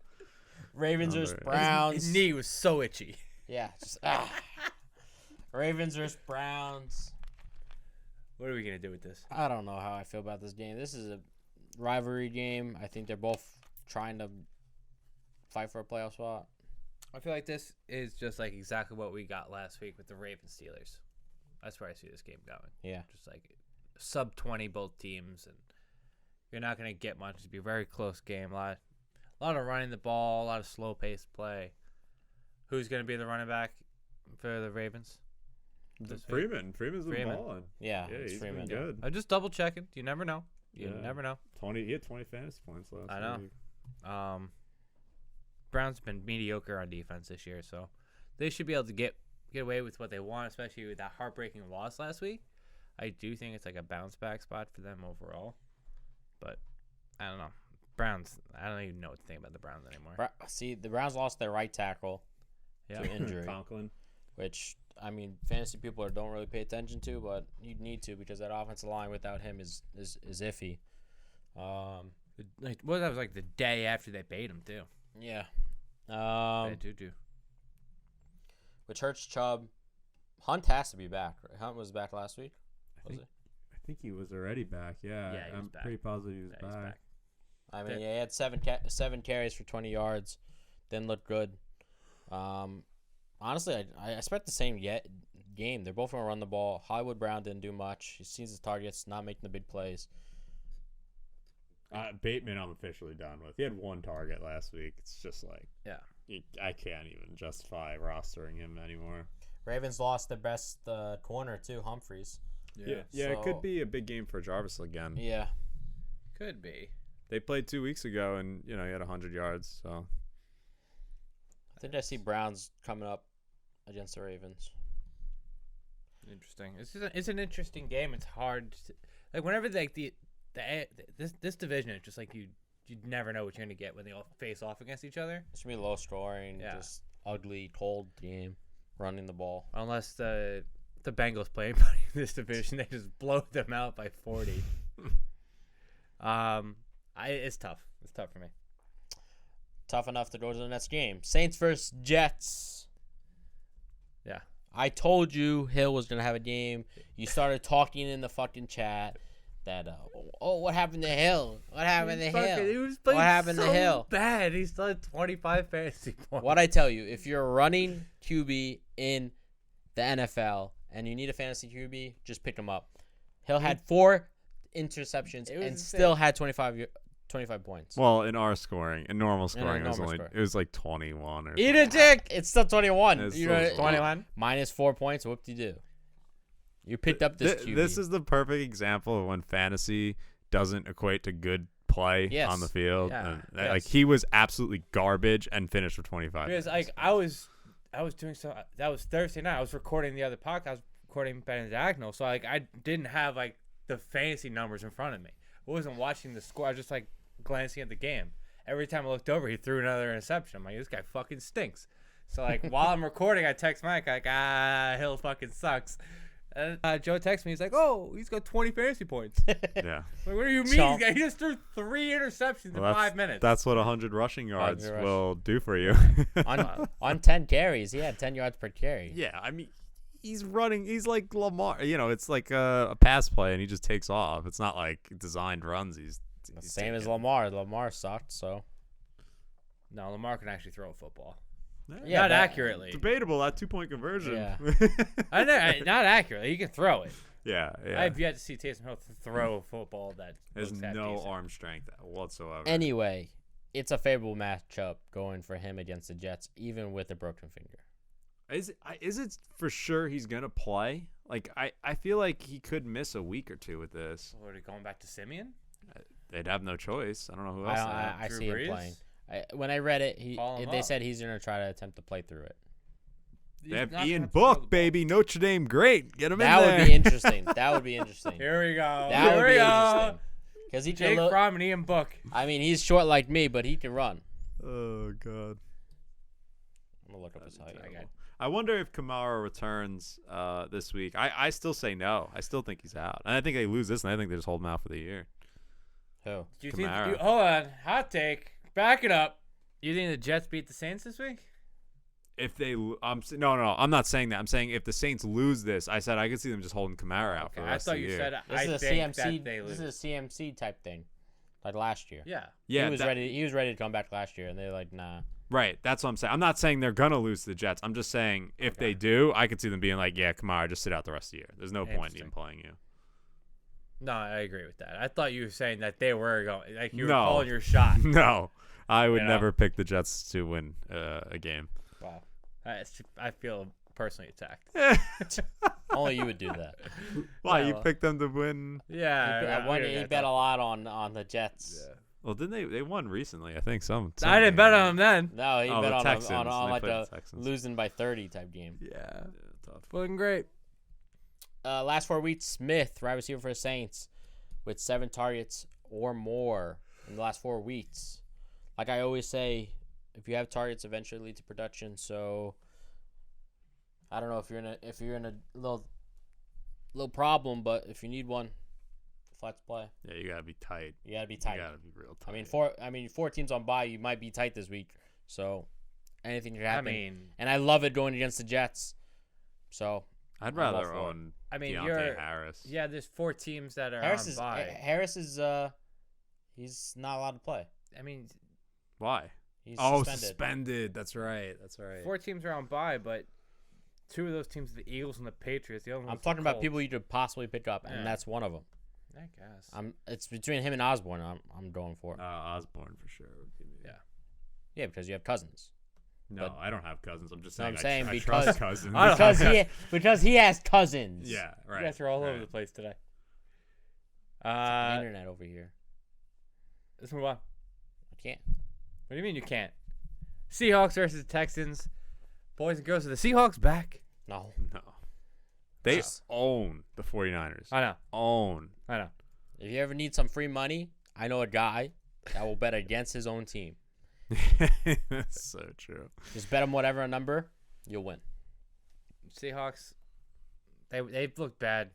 Speaker 1: Ravens vs. Browns.
Speaker 2: His knee was so itchy.
Speaker 1: Yeah, just Ravens vs. Browns.
Speaker 2: What are we gonna do with this?
Speaker 1: I don't know how I feel about this game. This is a rivalry game. I think they're both trying to fight for a playoff spot.
Speaker 2: I feel like this is just exactly what we got last week with the Ravens Steelers. That's where I see this game going.
Speaker 1: Yeah,
Speaker 2: just sub 20 both teams, and you're not going to get much. It'll be a very close game. A lot of running the ball, a lot of slow paced play. Who's going to be the running back for the Ravens?
Speaker 3: Freeman's been
Speaker 2: Freeman.
Speaker 3: balling.
Speaker 1: Yeah,
Speaker 3: Yeah,
Speaker 1: it's
Speaker 3: he's
Speaker 1: Freeman.
Speaker 3: been good.
Speaker 2: I'm just double checking. You never know. You
Speaker 3: Yeah.
Speaker 2: never know.
Speaker 3: He had 20 fantasy points last
Speaker 2: I know.
Speaker 3: week.
Speaker 2: Browns have been mediocre on defense this year, so they should be able to get away with what they want, especially with that heartbreaking loss last week. I do think it's like a bounce back spot for them overall, but I don't know. Browns, I don't even know what to think about the Browns anymore.
Speaker 1: See, the Browns lost their right tackle
Speaker 2: Yeah.
Speaker 1: to injury,
Speaker 3: Conklin.
Speaker 1: which, I mean, fantasy people don't really pay attention to, but you need to because that offensive line without him is iffy.
Speaker 2: Like, well, that was like the day after they paid him too.
Speaker 1: Yeah.
Speaker 2: They do.
Speaker 1: Which hurts Chubb. Hunt has to be back. Right? Hunt was back last week.
Speaker 3: I think he was already back. Yeah,
Speaker 2: Yeah, he was
Speaker 3: I'm
Speaker 2: back.
Speaker 3: pretty positive he was
Speaker 2: Yeah, he's
Speaker 3: back.
Speaker 2: back.
Speaker 1: I mean, yeah, he had seven carries for 20 yards. Didn't look good. Honestly, I expect the same game. They're both going to run the ball. Hollywood Brown didn't do much. He sees his targets, not making the big plays.
Speaker 3: Bateman, I'm officially done with. He had one target last week. It's just like,
Speaker 2: Yeah.
Speaker 3: I can't even justify rostering him anymore.
Speaker 1: Ravens lost their best corner, too, Humphreys.
Speaker 3: Yeah, it could be a big game for Jarvis again.
Speaker 1: Yeah.
Speaker 2: Could be.
Speaker 3: They played 2 weeks ago, and he had 100 yards. So
Speaker 1: I think I see Browns coming up against the Ravens.
Speaker 2: Interesting. It's an interesting game. It's hard. Like whenever this division is just like you never know what you're gonna get when they all face off against each other.
Speaker 1: It's going to be low scoring,
Speaker 2: Yeah.
Speaker 1: just ugly, cold game, running the ball.
Speaker 2: Unless the Bengals play anybody in this division, they just blow them out by 40. It's tough. It's tough for me.
Speaker 1: Tough enough to go to the next game. Saints versus Jets.
Speaker 2: Yeah.
Speaker 1: I told you Hill was going to have a game. You started talking in the fucking chat that, what happened to Hill? What happened to Hill?
Speaker 2: He was playing
Speaker 1: What happened to
Speaker 2: so
Speaker 1: Hill?
Speaker 2: bad. He still had 25 fantasy points.
Speaker 1: What I tell you, if you're running QB in the NFL and you need a fantasy QB, just pick him up. Hill had 4 interceptions
Speaker 2: It was
Speaker 1: and
Speaker 2: insane.
Speaker 1: still had 25 points.
Speaker 3: well, in our scoring, in normal scoring,
Speaker 1: normal scoring.
Speaker 3: it was like 21 or
Speaker 1: Eat
Speaker 3: something.
Speaker 1: a dick! It's still 21.
Speaker 3: It's
Speaker 1: You
Speaker 3: still
Speaker 1: know,
Speaker 2: 21.
Speaker 1: minus 4 points. Whoop-de-do. You picked up this QB.
Speaker 3: This is the perfect example of when fantasy doesn't equate to good play
Speaker 1: Yes.
Speaker 3: on the field.
Speaker 2: Yeah.
Speaker 3: And,
Speaker 1: Yes.
Speaker 3: Like he was absolutely garbage and finished for 25.
Speaker 2: Because like I was doing so. That was Thursday night. I was recording the other podcast. I was recording Ben and Diagonal. So like I didn't have like the fantasy numbers in front of me. I wasn't watching the score. I was just like glancing at the game. Every time I looked over, he threw another interception. I'm like, this guy fucking stinks. So like while I'm recording, I text Mike like, Hill fucking sucks. And Joe texts me. He's like, oh, he's got 20 fantasy points.
Speaker 3: Yeah.
Speaker 2: Like, what do you mean?
Speaker 1: So-
Speaker 2: He just threw 3 interceptions in
Speaker 3: Well,
Speaker 2: 5 minutes.
Speaker 3: That's what 100 rushing yards
Speaker 1: 100
Speaker 3: will do for you.
Speaker 1: on 10 carries, he had 10 yards per carry.
Speaker 3: Yeah, I mean, he's running. He's like Lamar. It's like a pass play, and he just takes off. It's not like designed runs. He's
Speaker 1: Same as
Speaker 3: taking.
Speaker 1: Lamar. Lamar sucked, so.
Speaker 2: No, Lamar can actually throw a football.
Speaker 1: Yeah,
Speaker 2: Not
Speaker 1: that-
Speaker 2: accurately.
Speaker 3: Debatable, that 2-point conversion.
Speaker 1: Yeah.
Speaker 2: I know, not accurately. He can throw it.
Speaker 3: yeah.
Speaker 2: I've yet to see Taysom Hill throw a football that
Speaker 3: There's
Speaker 2: looks half
Speaker 3: no
Speaker 2: decent.
Speaker 3: arm strength whatsoever.
Speaker 1: Anyway, it's a favorable matchup going for him against the Jets, even with a broken finger.
Speaker 3: Is it for sure he's gonna play? Like I feel like he could miss a week or two with this.
Speaker 2: What, are we going back to Simeon?
Speaker 3: They'd have no choice. I don't know who else. they have.
Speaker 1: I
Speaker 2: Drew
Speaker 1: see him
Speaker 2: Brees?
Speaker 1: playing. When I read it,
Speaker 2: Call him
Speaker 1: they
Speaker 2: up.
Speaker 1: said he's going to try to attempt to play through it.
Speaker 3: They have
Speaker 2: He's not
Speaker 3: Ian
Speaker 2: gonna throw the
Speaker 3: Book,
Speaker 2: ball.
Speaker 3: baby. Notre Dame, great. Get him
Speaker 1: That
Speaker 3: in there.
Speaker 1: would be interesting. That would be interesting.
Speaker 2: Here we go.
Speaker 1: That would
Speaker 2: Here
Speaker 1: be
Speaker 2: we
Speaker 1: interesting.
Speaker 2: go.
Speaker 1: Because he can
Speaker 2: Jake
Speaker 1: look.
Speaker 2: Fromm and Ian Book.
Speaker 1: I mean, he's short like me, but he can run.
Speaker 3: Oh god.
Speaker 1: I'm going to look up his height.
Speaker 3: Terrible. I wonder if Kamara returns this week. I still say no. I still think he's out. And I think they lose this, and I think they just hold him out for the year.
Speaker 1: Who?
Speaker 2: Do you think?
Speaker 3: Kamara.
Speaker 2: Hold on. Hot take. Back it up. You think the Jets beat the Saints this week?
Speaker 3: If they, no, I'm not saying that. I'm saying if the Saints lose this, I said I could see them just holding Kamara out for the
Speaker 2: I
Speaker 3: rest
Speaker 2: thought
Speaker 3: of the
Speaker 2: you
Speaker 3: year.
Speaker 2: said
Speaker 1: This
Speaker 2: I
Speaker 1: is a
Speaker 2: think
Speaker 1: CMC.
Speaker 2: that they lose.
Speaker 1: This is a CMC type thing, like last year.
Speaker 2: Yeah.
Speaker 3: Yeah,
Speaker 1: he was ready. He was ready to come back last year, and they're like, nah.
Speaker 3: Right, that's what I'm saying. I'm not saying they're gonna lose to the Jets. I'm just saying if they do, I could see them being like, "Yeah, Kamara, just sit out the rest of the year. There's no point in even playing you."
Speaker 2: No, I agree with that. I thought you were saying that they were going, like you were
Speaker 3: No.
Speaker 2: calling your shot.
Speaker 3: No, I would
Speaker 2: You know?
Speaker 3: never pick the Jets to win a game.
Speaker 2: Wow. I feel personally attacked.
Speaker 1: Only you would do that.
Speaker 3: Why
Speaker 2: Yeah,
Speaker 3: you
Speaker 2: well-
Speaker 3: picked them to win?
Speaker 2: Yeah.
Speaker 1: He bet a lot on the Jets.
Speaker 2: Yeah.
Speaker 3: Well, didn't they won recently? I think some
Speaker 2: I didn't bet on them then.
Speaker 1: No, he
Speaker 3: Oh,
Speaker 1: bet
Speaker 3: the
Speaker 1: on
Speaker 3: Texans.
Speaker 1: on
Speaker 3: They
Speaker 1: like
Speaker 3: played
Speaker 1: a
Speaker 3: the Texans.
Speaker 1: losing by 30 type game.
Speaker 2: Yeah.
Speaker 3: tough.
Speaker 2: Feeling great.
Speaker 1: Last 4 weeks, Smith, wide receiver for the Saints, with 7 targets or more in the last 4 weeks. Like I always say, if you have targets, eventually lead to production. So I don't know if you're in a little problem, but if you need one, flex play.
Speaker 3: Yeah, you gotta be tight.
Speaker 1: You gotta be tight.
Speaker 3: You gotta be real tight.
Speaker 1: I mean, 4 teams on bye, you might be tight this week. So anything can happen. And I love it going against the Jets. So
Speaker 3: I'd
Speaker 1: I'm all
Speaker 3: rather
Speaker 1: for it.
Speaker 3: own
Speaker 2: I mean,
Speaker 3: Deontay Harris.
Speaker 2: Yeah, there's 4 teams that are
Speaker 1: Harris
Speaker 2: on
Speaker 1: is
Speaker 2: bye.
Speaker 1: Harris is he's not allowed to play.
Speaker 2: I mean,
Speaker 3: Why?
Speaker 1: He's
Speaker 3: suspended. That's right.
Speaker 2: 4 teams are on bye, but 2 of those teams are the Eagles and the Patriots. The other one's
Speaker 1: I'm
Speaker 2: the
Speaker 1: talking about
Speaker 2: Colts.
Speaker 1: people you could possibly pick up,
Speaker 2: Yeah.
Speaker 1: and that's one of them.
Speaker 2: I guess.
Speaker 1: It's between him and Osborne. I'm going for.
Speaker 3: Osborne for sure.
Speaker 1: Yeah, because you have Cousins.
Speaker 3: No,
Speaker 1: But-
Speaker 3: I don't have cousins. I'm just
Speaker 1: No,
Speaker 3: saying.
Speaker 1: I'm saying
Speaker 3: I
Speaker 1: because-
Speaker 3: trust cousins.
Speaker 2: I don't
Speaker 1: Because he has Cousins.
Speaker 3: Yeah, right.
Speaker 2: You guys are all over
Speaker 3: right.
Speaker 2: the place today.
Speaker 1: The internet over here.
Speaker 2: Let's move on.
Speaker 1: I can't.
Speaker 2: What do you mean you can't? Seahawks versus Texans. Boys and girls, are the Seahawks back?
Speaker 1: No.
Speaker 3: No. They
Speaker 1: Just-
Speaker 3: own the 49ers.
Speaker 2: I know.
Speaker 3: Own.
Speaker 2: I know.
Speaker 1: If you ever need some free money, I know a guy that will bet against his own team.
Speaker 3: That's so true.
Speaker 1: Just bet him whatever number, you'll win.
Speaker 2: Seahawks, they've looked bad.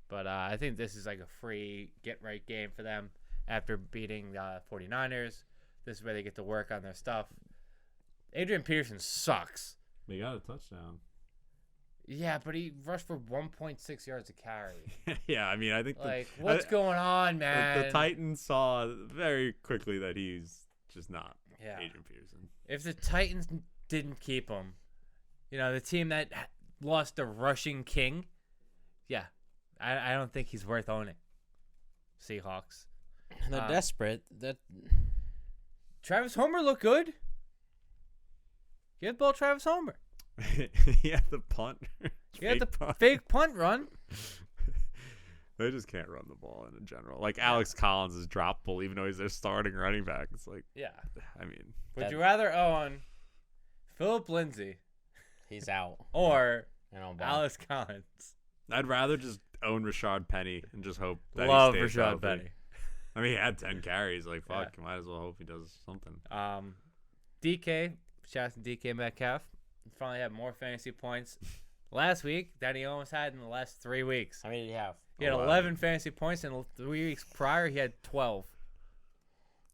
Speaker 2: But I think this is like a free get-right game for them after beating the 49ers. This is where they get to work on their stuff. Adrian Peterson sucks.
Speaker 3: They got a touchdown.
Speaker 2: Yeah, but he rushed for 1.6 yards a carry.
Speaker 3: Yeah, I mean, I think
Speaker 2: Like, what's going on, man?
Speaker 3: the Titans saw very quickly that he's just not
Speaker 2: Yeah.
Speaker 3: Adrian Peterson.
Speaker 2: If the Titans didn't keep him, the team that lost the rushing king, yeah, I don't think he's worth owning. Seahawks.
Speaker 1: And they're desperate. That
Speaker 2: Travis Homer looked good. Give the ball Travis Homer.
Speaker 3: Yeah, the punt.
Speaker 2: He had the
Speaker 3: punt.
Speaker 2: fake punt run.
Speaker 3: They just can't run the ball in general. Like Alex Collins is droppable, even though he's their starting running back. It's like,
Speaker 2: Yeah.
Speaker 3: I mean,
Speaker 2: Would you rather own Philip Lindsay
Speaker 1: he's out.
Speaker 2: or
Speaker 1: And on bye.
Speaker 2: Alex Collins?
Speaker 3: I'd rather just own Rashad Penny and just hope that
Speaker 2: Love
Speaker 3: he stays
Speaker 2: Rashad
Speaker 3: healthy.
Speaker 2: Penny.
Speaker 3: I mean, he had 10 carries. Like, fuck, might as well hope he does something.
Speaker 2: DK, shout out to DK Metcalf. Finally had more fantasy points last week than he almost had in the last 3 weeks.
Speaker 1: How many did he have?
Speaker 2: He had
Speaker 3: 11.
Speaker 2: 11 fantasy points, and 3 weeks prior he had 12.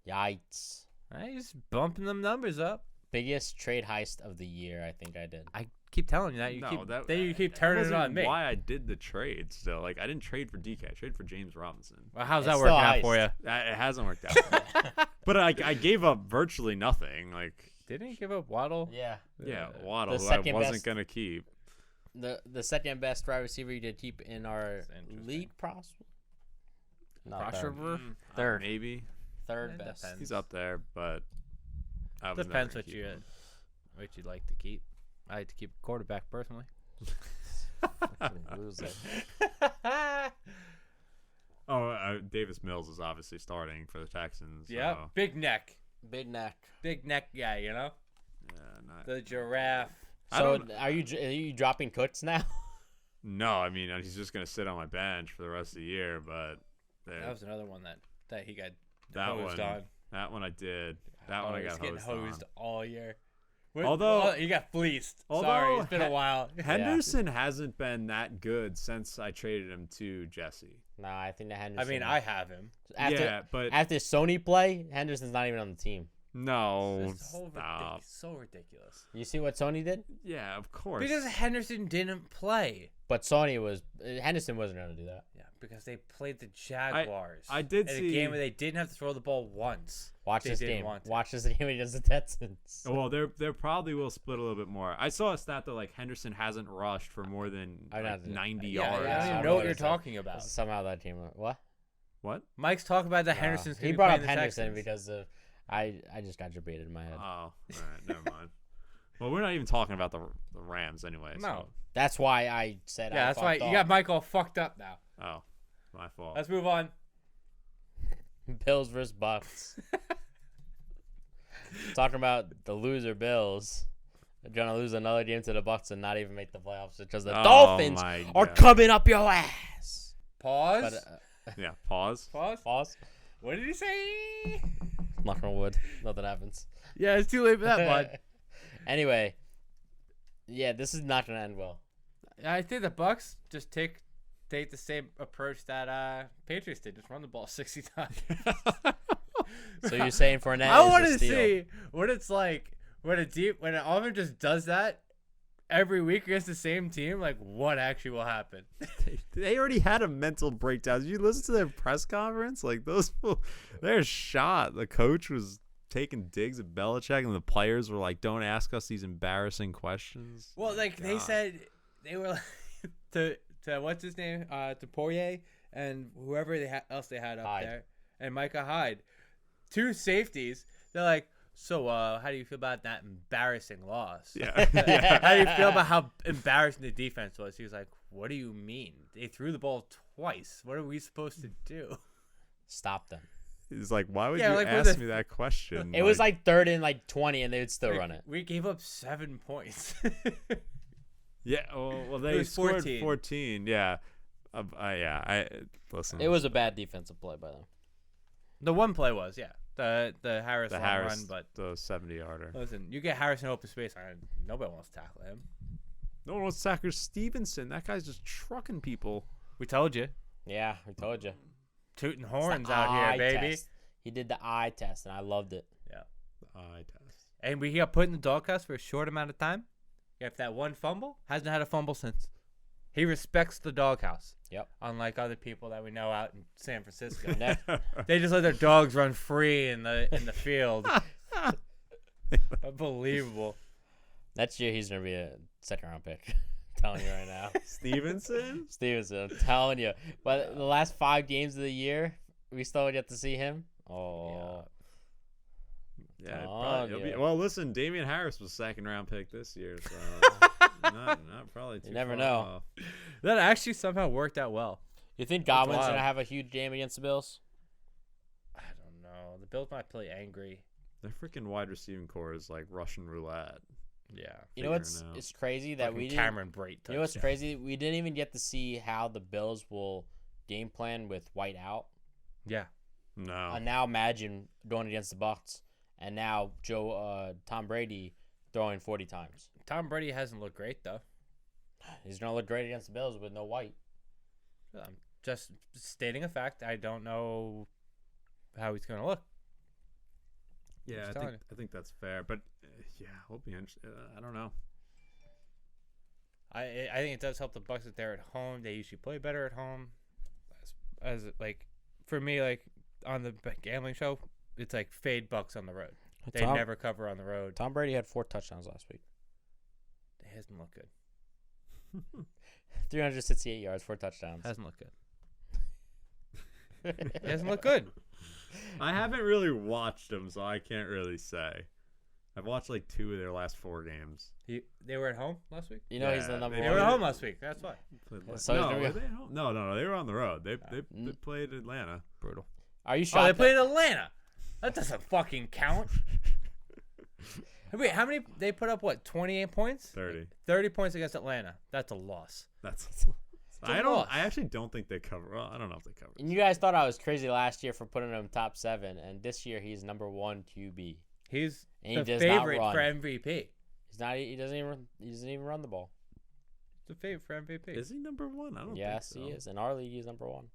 Speaker 1: Yikes.
Speaker 2: He's bumping them numbers up.
Speaker 1: Biggest trade heist of the year, I think I did.
Speaker 2: I keep telling you that. You keep turning it on me.
Speaker 3: Why I did the trade still. Like, I didn't trade for DK. I traded for James Robinson.
Speaker 2: Well, how's
Speaker 1: It's
Speaker 2: that working
Speaker 1: still
Speaker 2: out
Speaker 1: heist.
Speaker 2: for you?
Speaker 3: It hasn't worked out. But I gave up virtually nothing. Like,
Speaker 2: Didn't he give up Waddle?
Speaker 1: Yeah.
Speaker 3: yeah, Waddle,
Speaker 1: the
Speaker 3: who I
Speaker 1: second
Speaker 3: wasn't
Speaker 1: best-
Speaker 3: going to keep.
Speaker 1: The second best wide receiver you did keep in our
Speaker 2: That's interesting.
Speaker 1: league pros. No,
Speaker 2: Prosper?
Speaker 1: Third.
Speaker 3: Maybe.
Speaker 1: Third
Speaker 2: It
Speaker 1: best.
Speaker 2: depends.
Speaker 3: He's up there, but I was
Speaker 2: Depends
Speaker 3: never gonna
Speaker 2: what you'd like to keep. I like to keep a quarterback personally.
Speaker 1: Loser.
Speaker 3: Oh, Davis Mills is obviously starting for the Texans.
Speaker 2: Yeah,
Speaker 3: So,
Speaker 2: big neck
Speaker 1: Big neck.
Speaker 2: guy.
Speaker 3: yeah, not,
Speaker 2: The giraffe.
Speaker 3: I
Speaker 1: So
Speaker 3: don't-
Speaker 1: are you dropping Cooks now?
Speaker 3: no, I mean, he's just going to sit on my bench for the rest of the year, but
Speaker 2: That was another one that he got
Speaker 3: that
Speaker 2: hosed
Speaker 3: one,
Speaker 2: on.
Speaker 3: that one I did. That one I
Speaker 2: he's
Speaker 3: got
Speaker 2: getting
Speaker 3: hosed on.
Speaker 2: all year.
Speaker 3: Although-
Speaker 2: he got fleeced.
Speaker 3: although
Speaker 2: Sorry, it's been a while.
Speaker 3: Henderson hasn't been that good since I traded him to Jesse.
Speaker 1: Nah, I think the
Speaker 2: I
Speaker 1: Henderson.
Speaker 2: mean, I have him.
Speaker 1: after
Speaker 3: yeah, but
Speaker 1: after Sony play, Henderson's not even on the team.
Speaker 3: No,
Speaker 2: It's so
Speaker 3: stop.
Speaker 2: so ridiculous.
Speaker 1: You see what Sony did?
Speaker 3: Yeah, of course.
Speaker 2: Because Henderson didn't play.
Speaker 1: But Henderson wasn't going to do that.
Speaker 2: Yeah, because they played the Jaguars.
Speaker 3: I did
Speaker 2: in
Speaker 3: see
Speaker 2: a game where they didn't have to throw the ball once.
Speaker 1: Watch
Speaker 2: They
Speaker 1: this
Speaker 2: didn't
Speaker 1: game.
Speaker 2: want to.
Speaker 1: Watch this game against the Texans.
Speaker 3: Well, there probably will split a little bit more. I saw a stat that like Henderson hasn't rushed for more than
Speaker 1: I
Speaker 3: like,
Speaker 1: know.
Speaker 3: 90
Speaker 2: Yeah,
Speaker 3: yards.
Speaker 2: I don't
Speaker 1: I
Speaker 2: even know what you're
Speaker 1: noticed that.
Speaker 2: talking about.
Speaker 1: This is somehow that team. What?
Speaker 3: What?
Speaker 2: Mike's talking about the Henderson's.
Speaker 1: He brought up Henderson because of I just got debated in my head.
Speaker 3: Oh, all right, never mind. Well, we're not even talking about the Rams anyway.
Speaker 2: No.
Speaker 3: So.
Speaker 1: That's why I said.
Speaker 2: Yeah, that's why you got Mike all fucked up now.
Speaker 3: Oh, my fault.
Speaker 2: Let's move on.
Speaker 1: Bills versus Bucks. Talking about the loser Bills. They're gonna lose another game to the Bucks and not even make the playoffs because the Dolphins
Speaker 3: my
Speaker 1: are
Speaker 3: God.
Speaker 1: coming up your ass.
Speaker 2: Pause.
Speaker 1: But,
Speaker 3: Yeah, pause.
Speaker 2: Pause.
Speaker 1: pause.
Speaker 2: What did he say?
Speaker 1: Knock on wood. Nothing happens.
Speaker 2: Yeah, it's too late for that, bud.
Speaker 1: Anyway, yeah, this is not gonna end well.
Speaker 2: I think the Bucks just take the same approach that Patriots did. Just run the ball 60 times.
Speaker 1: So you're saying Fournette
Speaker 2: I
Speaker 1: is
Speaker 2: want
Speaker 1: the
Speaker 2: to
Speaker 1: steal.
Speaker 2: see what it's like when an offense just does that every week against the same team. Like, what actually will happen?
Speaker 3: They already had a mental breakdown. Did you listen to their press conference? Like those, they're shot. The coach was taking digs at Belichick, and the players were like, "Don't ask us these embarrassing questions."
Speaker 2: Well, like they
Speaker 3: God.
Speaker 2: said, they were like, to what's his name, to Poirier and whoever else they had up
Speaker 1: Hyde.
Speaker 2: there, and Micah Hyde, two safeties. They're like, so how do you feel about that embarrassing loss?
Speaker 3: Yeah.
Speaker 2: How do you feel about how embarrassing the defense was? He was like, what do you mean? They threw the ball twice. What are we supposed to do?
Speaker 1: Stop them.
Speaker 3: He's like, "Why would
Speaker 2: Yeah,
Speaker 3: you
Speaker 2: like,
Speaker 3: ask me that question?"
Speaker 1: It was like 3rd and like 20, and they would still run it.
Speaker 2: We gave up 7 points.
Speaker 3: yeah. Well, they
Speaker 2: was
Speaker 3: scored
Speaker 2: 14.
Speaker 3: 14. Yeah. Yeah. I listen.
Speaker 1: It was a bad defensive play by them.
Speaker 2: The one play was, yeah. The Harris
Speaker 3: the
Speaker 2: long
Speaker 3: Harris,
Speaker 2: run, but
Speaker 3: the 70-yarder.
Speaker 2: listen, you get Harris in open space, nobody wants to tackle him.
Speaker 3: No one wants to tackle Stevenson. That guy's just trucking people.
Speaker 2: We told you.
Speaker 1: Yeah, we told you.
Speaker 2: Tooting
Speaker 1: It's
Speaker 2: horns
Speaker 1: the
Speaker 2: out
Speaker 1: eye
Speaker 2: here, baby.
Speaker 1: test. He did the eye test, and I loved it.
Speaker 2: Yeah.
Speaker 3: The eye test.
Speaker 2: And we got put in the doghouse for a short amount of time. If that one fumble, hasn't had a fumble since. He respects the doghouse.
Speaker 1: Yep.
Speaker 2: Unlike other people that we know out in San Francisco.
Speaker 1: Next,
Speaker 2: They just let their dogs run free in the field. Unbelievable.
Speaker 1: next year he's gonna be a 2nd-round pick. I'm telling you right now.
Speaker 3: Stevenson?
Speaker 1: Stevenson, I'm telling you. But the last 5 games of the year, we still get to see him. Oh.
Speaker 3: Yeah.
Speaker 1: Oh,
Speaker 3: It'll
Speaker 1: yeah.
Speaker 3: be, well, listen, Damian Harris was 2nd-round pick this year, so not probably too
Speaker 1: You never
Speaker 3: far
Speaker 1: know.
Speaker 3: off.
Speaker 2: That actually somehow worked out well.
Speaker 1: You think Godwin's
Speaker 2: wild.
Speaker 1: gonna have a huge game against the Bills?
Speaker 2: I don't know. The Bills might play angry.
Speaker 3: Their freaking wide receiving core is like Russian roulette.
Speaker 2: Yeah.
Speaker 1: You know what's
Speaker 3: Figuring out.
Speaker 1: it's crazy that we didn't.
Speaker 2: Cameron Brate.
Speaker 1: You know what's crazy? We didn't even get to see how the Bills will game plan with White out.
Speaker 2: Yeah.
Speaker 3: No.
Speaker 1: And now imagine going against the Bucs, and now Tom Brady throwing 40 times.
Speaker 2: Tom Brady hasn't looked great though.
Speaker 1: He's gonna look great against the Bills with no White.
Speaker 2: I'm just stating a fact. I don't know how he's going to look.
Speaker 3: Yeah,
Speaker 2: Just
Speaker 3: I
Speaker 2: telling
Speaker 3: think that's fair, but yeah, we'll be interested. I don't know.
Speaker 2: I think it does help the Bucks that they're at home. They usually play better at home. As like for me, like on the gambling show, it's like fade Bucks on the road. They never cover on the road.
Speaker 1: Tom Brady had 4 touchdowns last week.
Speaker 2: It hasn't looked good.
Speaker 1: 368 yards, 4 touchdowns.
Speaker 2: Hasn't looked good. It hasn't looked good.
Speaker 3: I haven't really watched them, so I can't really say. I've watched like 2 of their last 4 games.
Speaker 2: They were at home last week.
Speaker 1: You know he's the
Speaker 3: Yeah,
Speaker 1: number
Speaker 3: they
Speaker 2: They
Speaker 1: one.
Speaker 2: were at home last week. That's why.
Speaker 1: So he's
Speaker 3: no,
Speaker 1: gonna be-
Speaker 3: were they at home? No, they were on the road. They played Atlanta.
Speaker 2: Brutal.
Speaker 1: Are you
Speaker 2: Oh,
Speaker 1: shocked?
Speaker 2: they played Atlanta. That doesn't fucking count. Wait, how many? They put up what? 28 points.
Speaker 3: 30.
Speaker 2: 30 points against Atlanta. That's a loss.
Speaker 3: That's. I don't.
Speaker 2: loss.
Speaker 3: I actually don't think they cover. Well, I don't know if they cover.
Speaker 1: And you guys thought I was crazy last year for putting him top 7, and this year he's number 1 QB.
Speaker 2: He's
Speaker 1: And he
Speaker 2: the
Speaker 1: does not
Speaker 2: favorite
Speaker 1: run.
Speaker 2: for MVP.
Speaker 1: He's not. He doesn't even run the ball.
Speaker 2: The favorite for MVP.
Speaker 3: Is he number 1? I don't.
Speaker 1: Yes,
Speaker 3: think so.
Speaker 1: he is. In our league, he's number 1.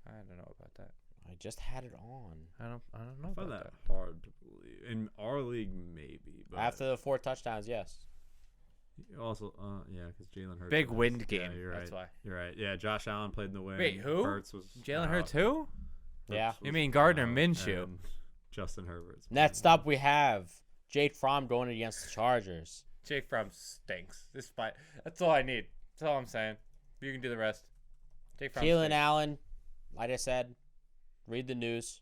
Speaker 2: I don't know about that.
Speaker 1: I just had it on.
Speaker 2: I don't know
Speaker 3: I
Speaker 2: about
Speaker 3: find
Speaker 2: that.
Speaker 3: that hard to believe. In our league, maybe. But
Speaker 1: After the 4 touchdowns, yes.
Speaker 3: also, yeah, because Jalen Hurts.
Speaker 2: Big
Speaker 3: was-
Speaker 2: wind game.
Speaker 3: Yeah, you're
Speaker 2: That's
Speaker 3: right.
Speaker 2: why.
Speaker 3: You're right. Yeah, Josh Allen played in the wind.
Speaker 2: Wait, who?
Speaker 3: Hurts was
Speaker 2: Jalen
Speaker 3: out.
Speaker 2: Hurts who?
Speaker 1: Yeah.
Speaker 3: Hurts
Speaker 2: You
Speaker 3: was
Speaker 2: mean Gardner
Speaker 3: out,
Speaker 2: Minshew.
Speaker 3: and Justin Herbert's.
Speaker 1: Next up, we have Jake Fromm going against the Chargers.
Speaker 2: Jake Fromm stinks. That's all I need. That's all I'm saying. You can do the rest. Jake Fromm
Speaker 1: Keenan
Speaker 2: stinks.
Speaker 1: Allen, like I said, read the news.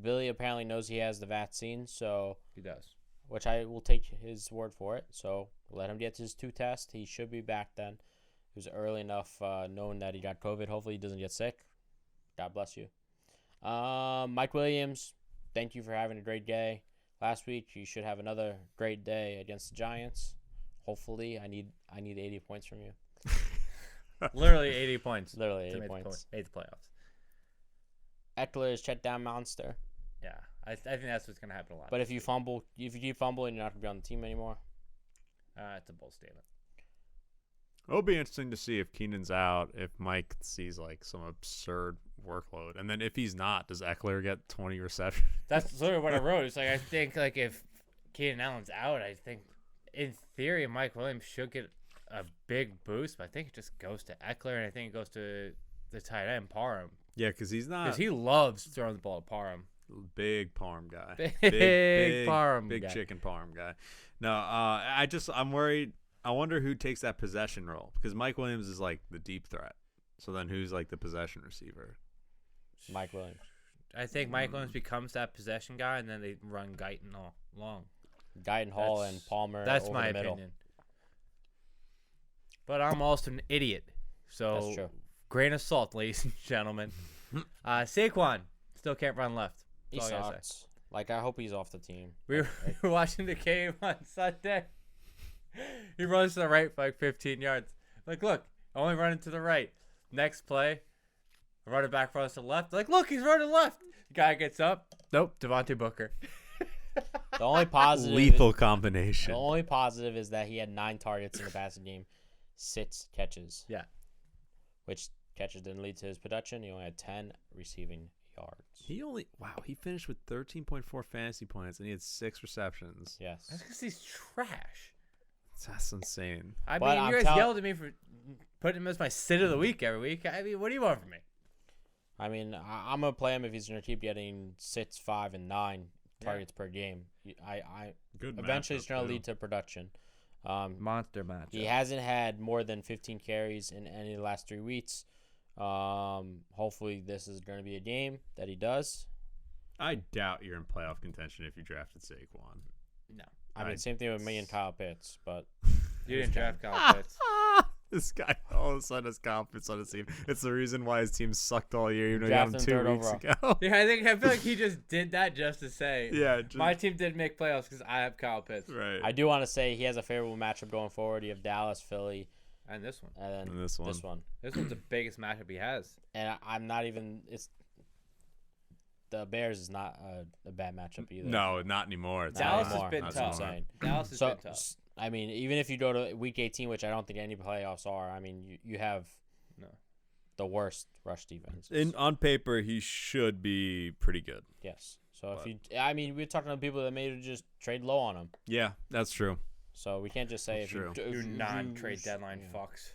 Speaker 1: Billy apparently knows he has the vaccine, so
Speaker 2: He does.
Speaker 1: which I will take his word for it. So let him get his 2 tests. He should be back then. It was early enough knowing that he got COVID. Hopefully he doesn't get sick. God bless you. Mike Williams, thank you for having a great day last week. You should have another great day against the Giants. Hopefully, I need 80 points from you.
Speaker 2: Literally 80 points.
Speaker 1: Literally
Speaker 2: to
Speaker 1: 80
Speaker 2: make
Speaker 1: points.
Speaker 2: Made the playoffs.
Speaker 1: Eckler is shut down monster.
Speaker 2: Yeah, I think that's what's gonna happen a lot.
Speaker 1: But if you keep fumbling, you're not gonna be on the team anymore.
Speaker 2: It's a bold statement.
Speaker 3: It'll be interesting to see if Keenan's out, if Mike sees like some absurd workload, and then if he's not, does Eckler get 20 receptions?
Speaker 2: That's literally what I wrote. It's like I think like if Keenan Allen's out, I think in theory Mike Williams should get a big boost, but I think it just goes to Eckler, and I think it goes to the tight end Parham
Speaker 3: Yeah, because he's not
Speaker 2: because he loves throwing the ball to Parham.
Speaker 3: big parm guy,
Speaker 2: Big parm
Speaker 3: big
Speaker 2: guy.
Speaker 3: chicken parm guy. No, I'm worried. I wonder who takes that possession role because Mike Williams is like the deep threat. So then who's like the possession receiver?
Speaker 1: Mike Williams.
Speaker 2: I think Mike Williams becomes that possession guy, and then they run Guyton all long.
Speaker 1: Guyton Hall
Speaker 2: That's-
Speaker 1: and Palmer.
Speaker 2: That's
Speaker 1: over
Speaker 2: my
Speaker 1: the middle.
Speaker 2: opinion. But I'm also an idiot. So
Speaker 1: That's true.
Speaker 2: grain of salt, ladies and gentlemen. Saquon still can't run left.
Speaker 1: He
Speaker 2: That's all I gotta say.
Speaker 1: sucks. Like, I hope he's off the team.
Speaker 2: We were watching the game on Sunday. He runs to the right for like 15 yards. Like, look, only running to the right. Next play, running back runs to the left. Like, look, he's running left. The guy gets up. Nope, Devonte Booker.
Speaker 1: The only positive.
Speaker 3: Lethal combination.
Speaker 1: The only positive is that he had 9 targets in the passing game, 6 catches.
Speaker 2: Yeah.
Speaker 1: Which catches didn't lead to his production. He only had 10 receiving yards.
Speaker 3: He finished with 13.4 fantasy points and he had 6 receptions.
Speaker 1: Yes.
Speaker 2: That's because he's trash.
Speaker 3: That's insane.
Speaker 2: I
Speaker 1: But
Speaker 2: mean,
Speaker 1: I'm
Speaker 2: you guys
Speaker 1: tell-
Speaker 2: yelled at me for putting him as my sit of the week every week. I mean, what do you want from me?
Speaker 1: I mean, I'm gonna play him if he's gonna keep getting 6, 5, and 9 targets per game. I
Speaker 3: Good.
Speaker 1: eventually it's
Speaker 3: matchup,
Speaker 1: gonna
Speaker 3: too.
Speaker 1: lead to production.
Speaker 2: Monster match.
Speaker 1: He hasn't had more than 15 carries in any of the last 3 weeks. Hopefully this is gonna be a game that he does.
Speaker 3: I doubt you're in playoff contention if you drafted Saquon.
Speaker 2: No.
Speaker 1: I mean, same thing with me and Kyle Pitts, but
Speaker 2: You didn't draft Kyle Pitts.
Speaker 3: This guy all of a sudden has confidence on his team. It's the reason why his team sucked all year, even though he got him
Speaker 1: Drafted
Speaker 3: 2
Speaker 1: him third
Speaker 3: weeks
Speaker 1: overall.
Speaker 3: ago.
Speaker 2: Yeah, I feel like he just did that just to say.
Speaker 3: Yeah, just,
Speaker 2: My team did make playoffs because I have Kyle Pitts.
Speaker 3: right.
Speaker 1: I do want to say he has a favorable matchup going forward. You have Dallas, Philly,
Speaker 2: And this one.
Speaker 1: and then
Speaker 3: And this one.
Speaker 1: this one.
Speaker 2: This one's the biggest matchup he has.
Speaker 1: And I'm not even. It's the Bears is not a bad matchup either.
Speaker 3: No, not anymore. It's
Speaker 2: Dallas
Speaker 3: not
Speaker 2: has been
Speaker 3: Not
Speaker 2: tough.
Speaker 3: anymore.
Speaker 2: Dallas has
Speaker 1: So
Speaker 2: been tough.
Speaker 1: I mean, even if you go to Week 18, which I don't think any playoffs are, I mean, you have
Speaker 2: No.
Speaker 1: the worst rush defense.
Speaker 3: On paper, he should be pretty good.
Speaker 1: Yes. So
Speaker 3: But-
Speaker 1: if you, I mean, we're talking to people that maybe just trade low on him.
Speaker 3: Yeah, that's true.
Speaker 1: So we can't just say
Speaker 3: That's
Speaker 1: if
Speaker 3: true.
Speaker 1: you if
Speaker 2: You
Speaker 1: you-
Speaker 2: non-trade deadline fucks.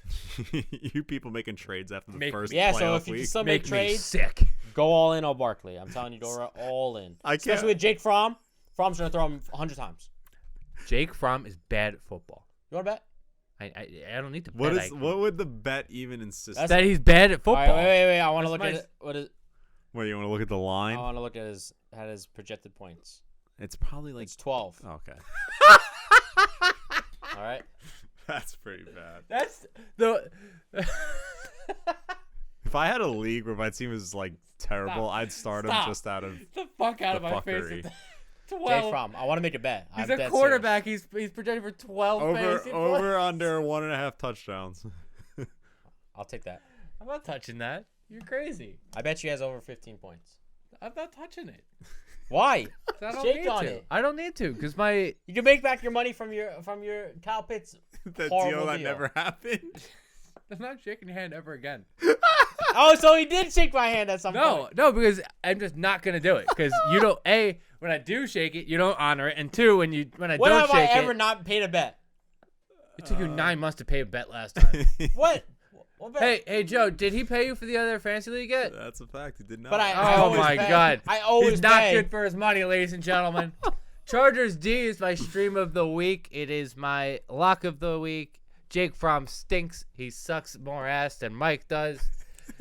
Speaker 3: You people making trades after the
Speaker 2: Make-
Speaker 3: first
Speaker 1: Yeah,
Speaker 3: playoff
Speaker 1: so if you
Speaker 3: week.
Speaker 1: can still make
Speaker 2: me
Speaker 1: trades,
Speaker 2: sick.
Speaker 1: go all in on Barkley. I'm telling you, go all in.
Speaker 3: I can't-
Speaker 1: Especially with Jake Fromm. Fromm's gonna throw him 100 times.
Speaker 2: Jake Fromm is bad at football.
Speaker 1: You want to bet?
Speaker 2: I don't need to
Speaker 3: What
Speaker 2: bet.
Speaker 3: is? What would the bet even insist?
Speaker 1: That's-
Speaker 2: That he's bad at
Speaker 1: All
Speaker 2: football.
Speaker 1: right, wait. I want to
Speaker 2: That's
Speaker 1: look at
Speaker 2: my-
Speaker 1: it. What is?
Speaker 3: What, you want to look at the line?
Speaker 1: I want to look at his projected points.
Speaker 3: It's probably like.
Speaker 1: It's 12.
Speaker 3: Okay,
Speaker 1: All right.
Speaker 3: that's pretty bad.
Speaker 2: That's the.
Speaker 3: If I had a league where my team is like terrible,
Speaker 2: Stop.
Speaker 3: I'd start
Speaker 2: Stop.
Speaker 3: him just out of.
Speaker 2: the fuck out
Speaker 3: The
Speaker 2: of my face.
Speaker 3: fuckery.
Speaker 2: with
Speaker 1: Jake
Speaker 2: 12.
Speaker 1: Fromm. I want to make a bet.
Speaker 2: He's
Speaker 1: I'm
Speaker 2: a
Speaker 1: dead
Speaker 2: quarterback. He's projected for 12
Speaker 3: Over
Speaker 2: fantasy
Speaker 3: over
Speaker 2: points.
Speaker 3: under 1.5 touchdowns.
Speaker 1: Serious. I'll take that.
Speaker 2: I'm not touching that. You're crazy.
Speaker 1: I bet you has over 15 points.
Speaker 2: I'm not touching it.
Speaker 1: Why?
Speaker 2: 'Cause I don't
Speaker 1: Shake
Speaker 2: need
Speaker 1: on
Speaker 2: to.
Speaker 1: it.
Speaker 2: I don't need to because my
Speaker 1: You can make back your money from your Kyle Pitts.
Speaker 3: That
Speaker 1: Horrible
Speaker 3: deal that
Speaker 1: deal.
Speaker 3: never happened.
Speaker 2: I'm not shaking your hand ever again.
Speaker 1: Oh, so he did shake my hand at some point.
Speaker 2: No, because I'm just not gonna do it. Because you don't. A, when I do shake it, you don't honor it, and two, when I
Speaker 1: When
Speaker 2: don't
Speaker 1: have
Speaker 2: shake
Speaker 1: I ever
Speaker 2: it,
Speaker 1: not paid a bet?
Speaker 2: it took you 9 months to pay a bet last time.
Speaker 1: What? What bet?
Speaker 2: Hey, Joe, did he pay you for the other fantasy league yet?
Speaker 3: That's a fact. He did not.
Speaker 1: But I
Speaker 2: Oh
Speaker 1: always
Speaker 2: my
Speaker 1: pay.
Speaker 2: God,
Speaker 1: I always
Speaker 2: he's not
Speaker 1: pay.
Speaker 2: good for his money, ladies and gentlemen. Chargers D is my stream of the week. It is my lock of the week. Jake Fromm stinks. He sucks more ass than Mike does.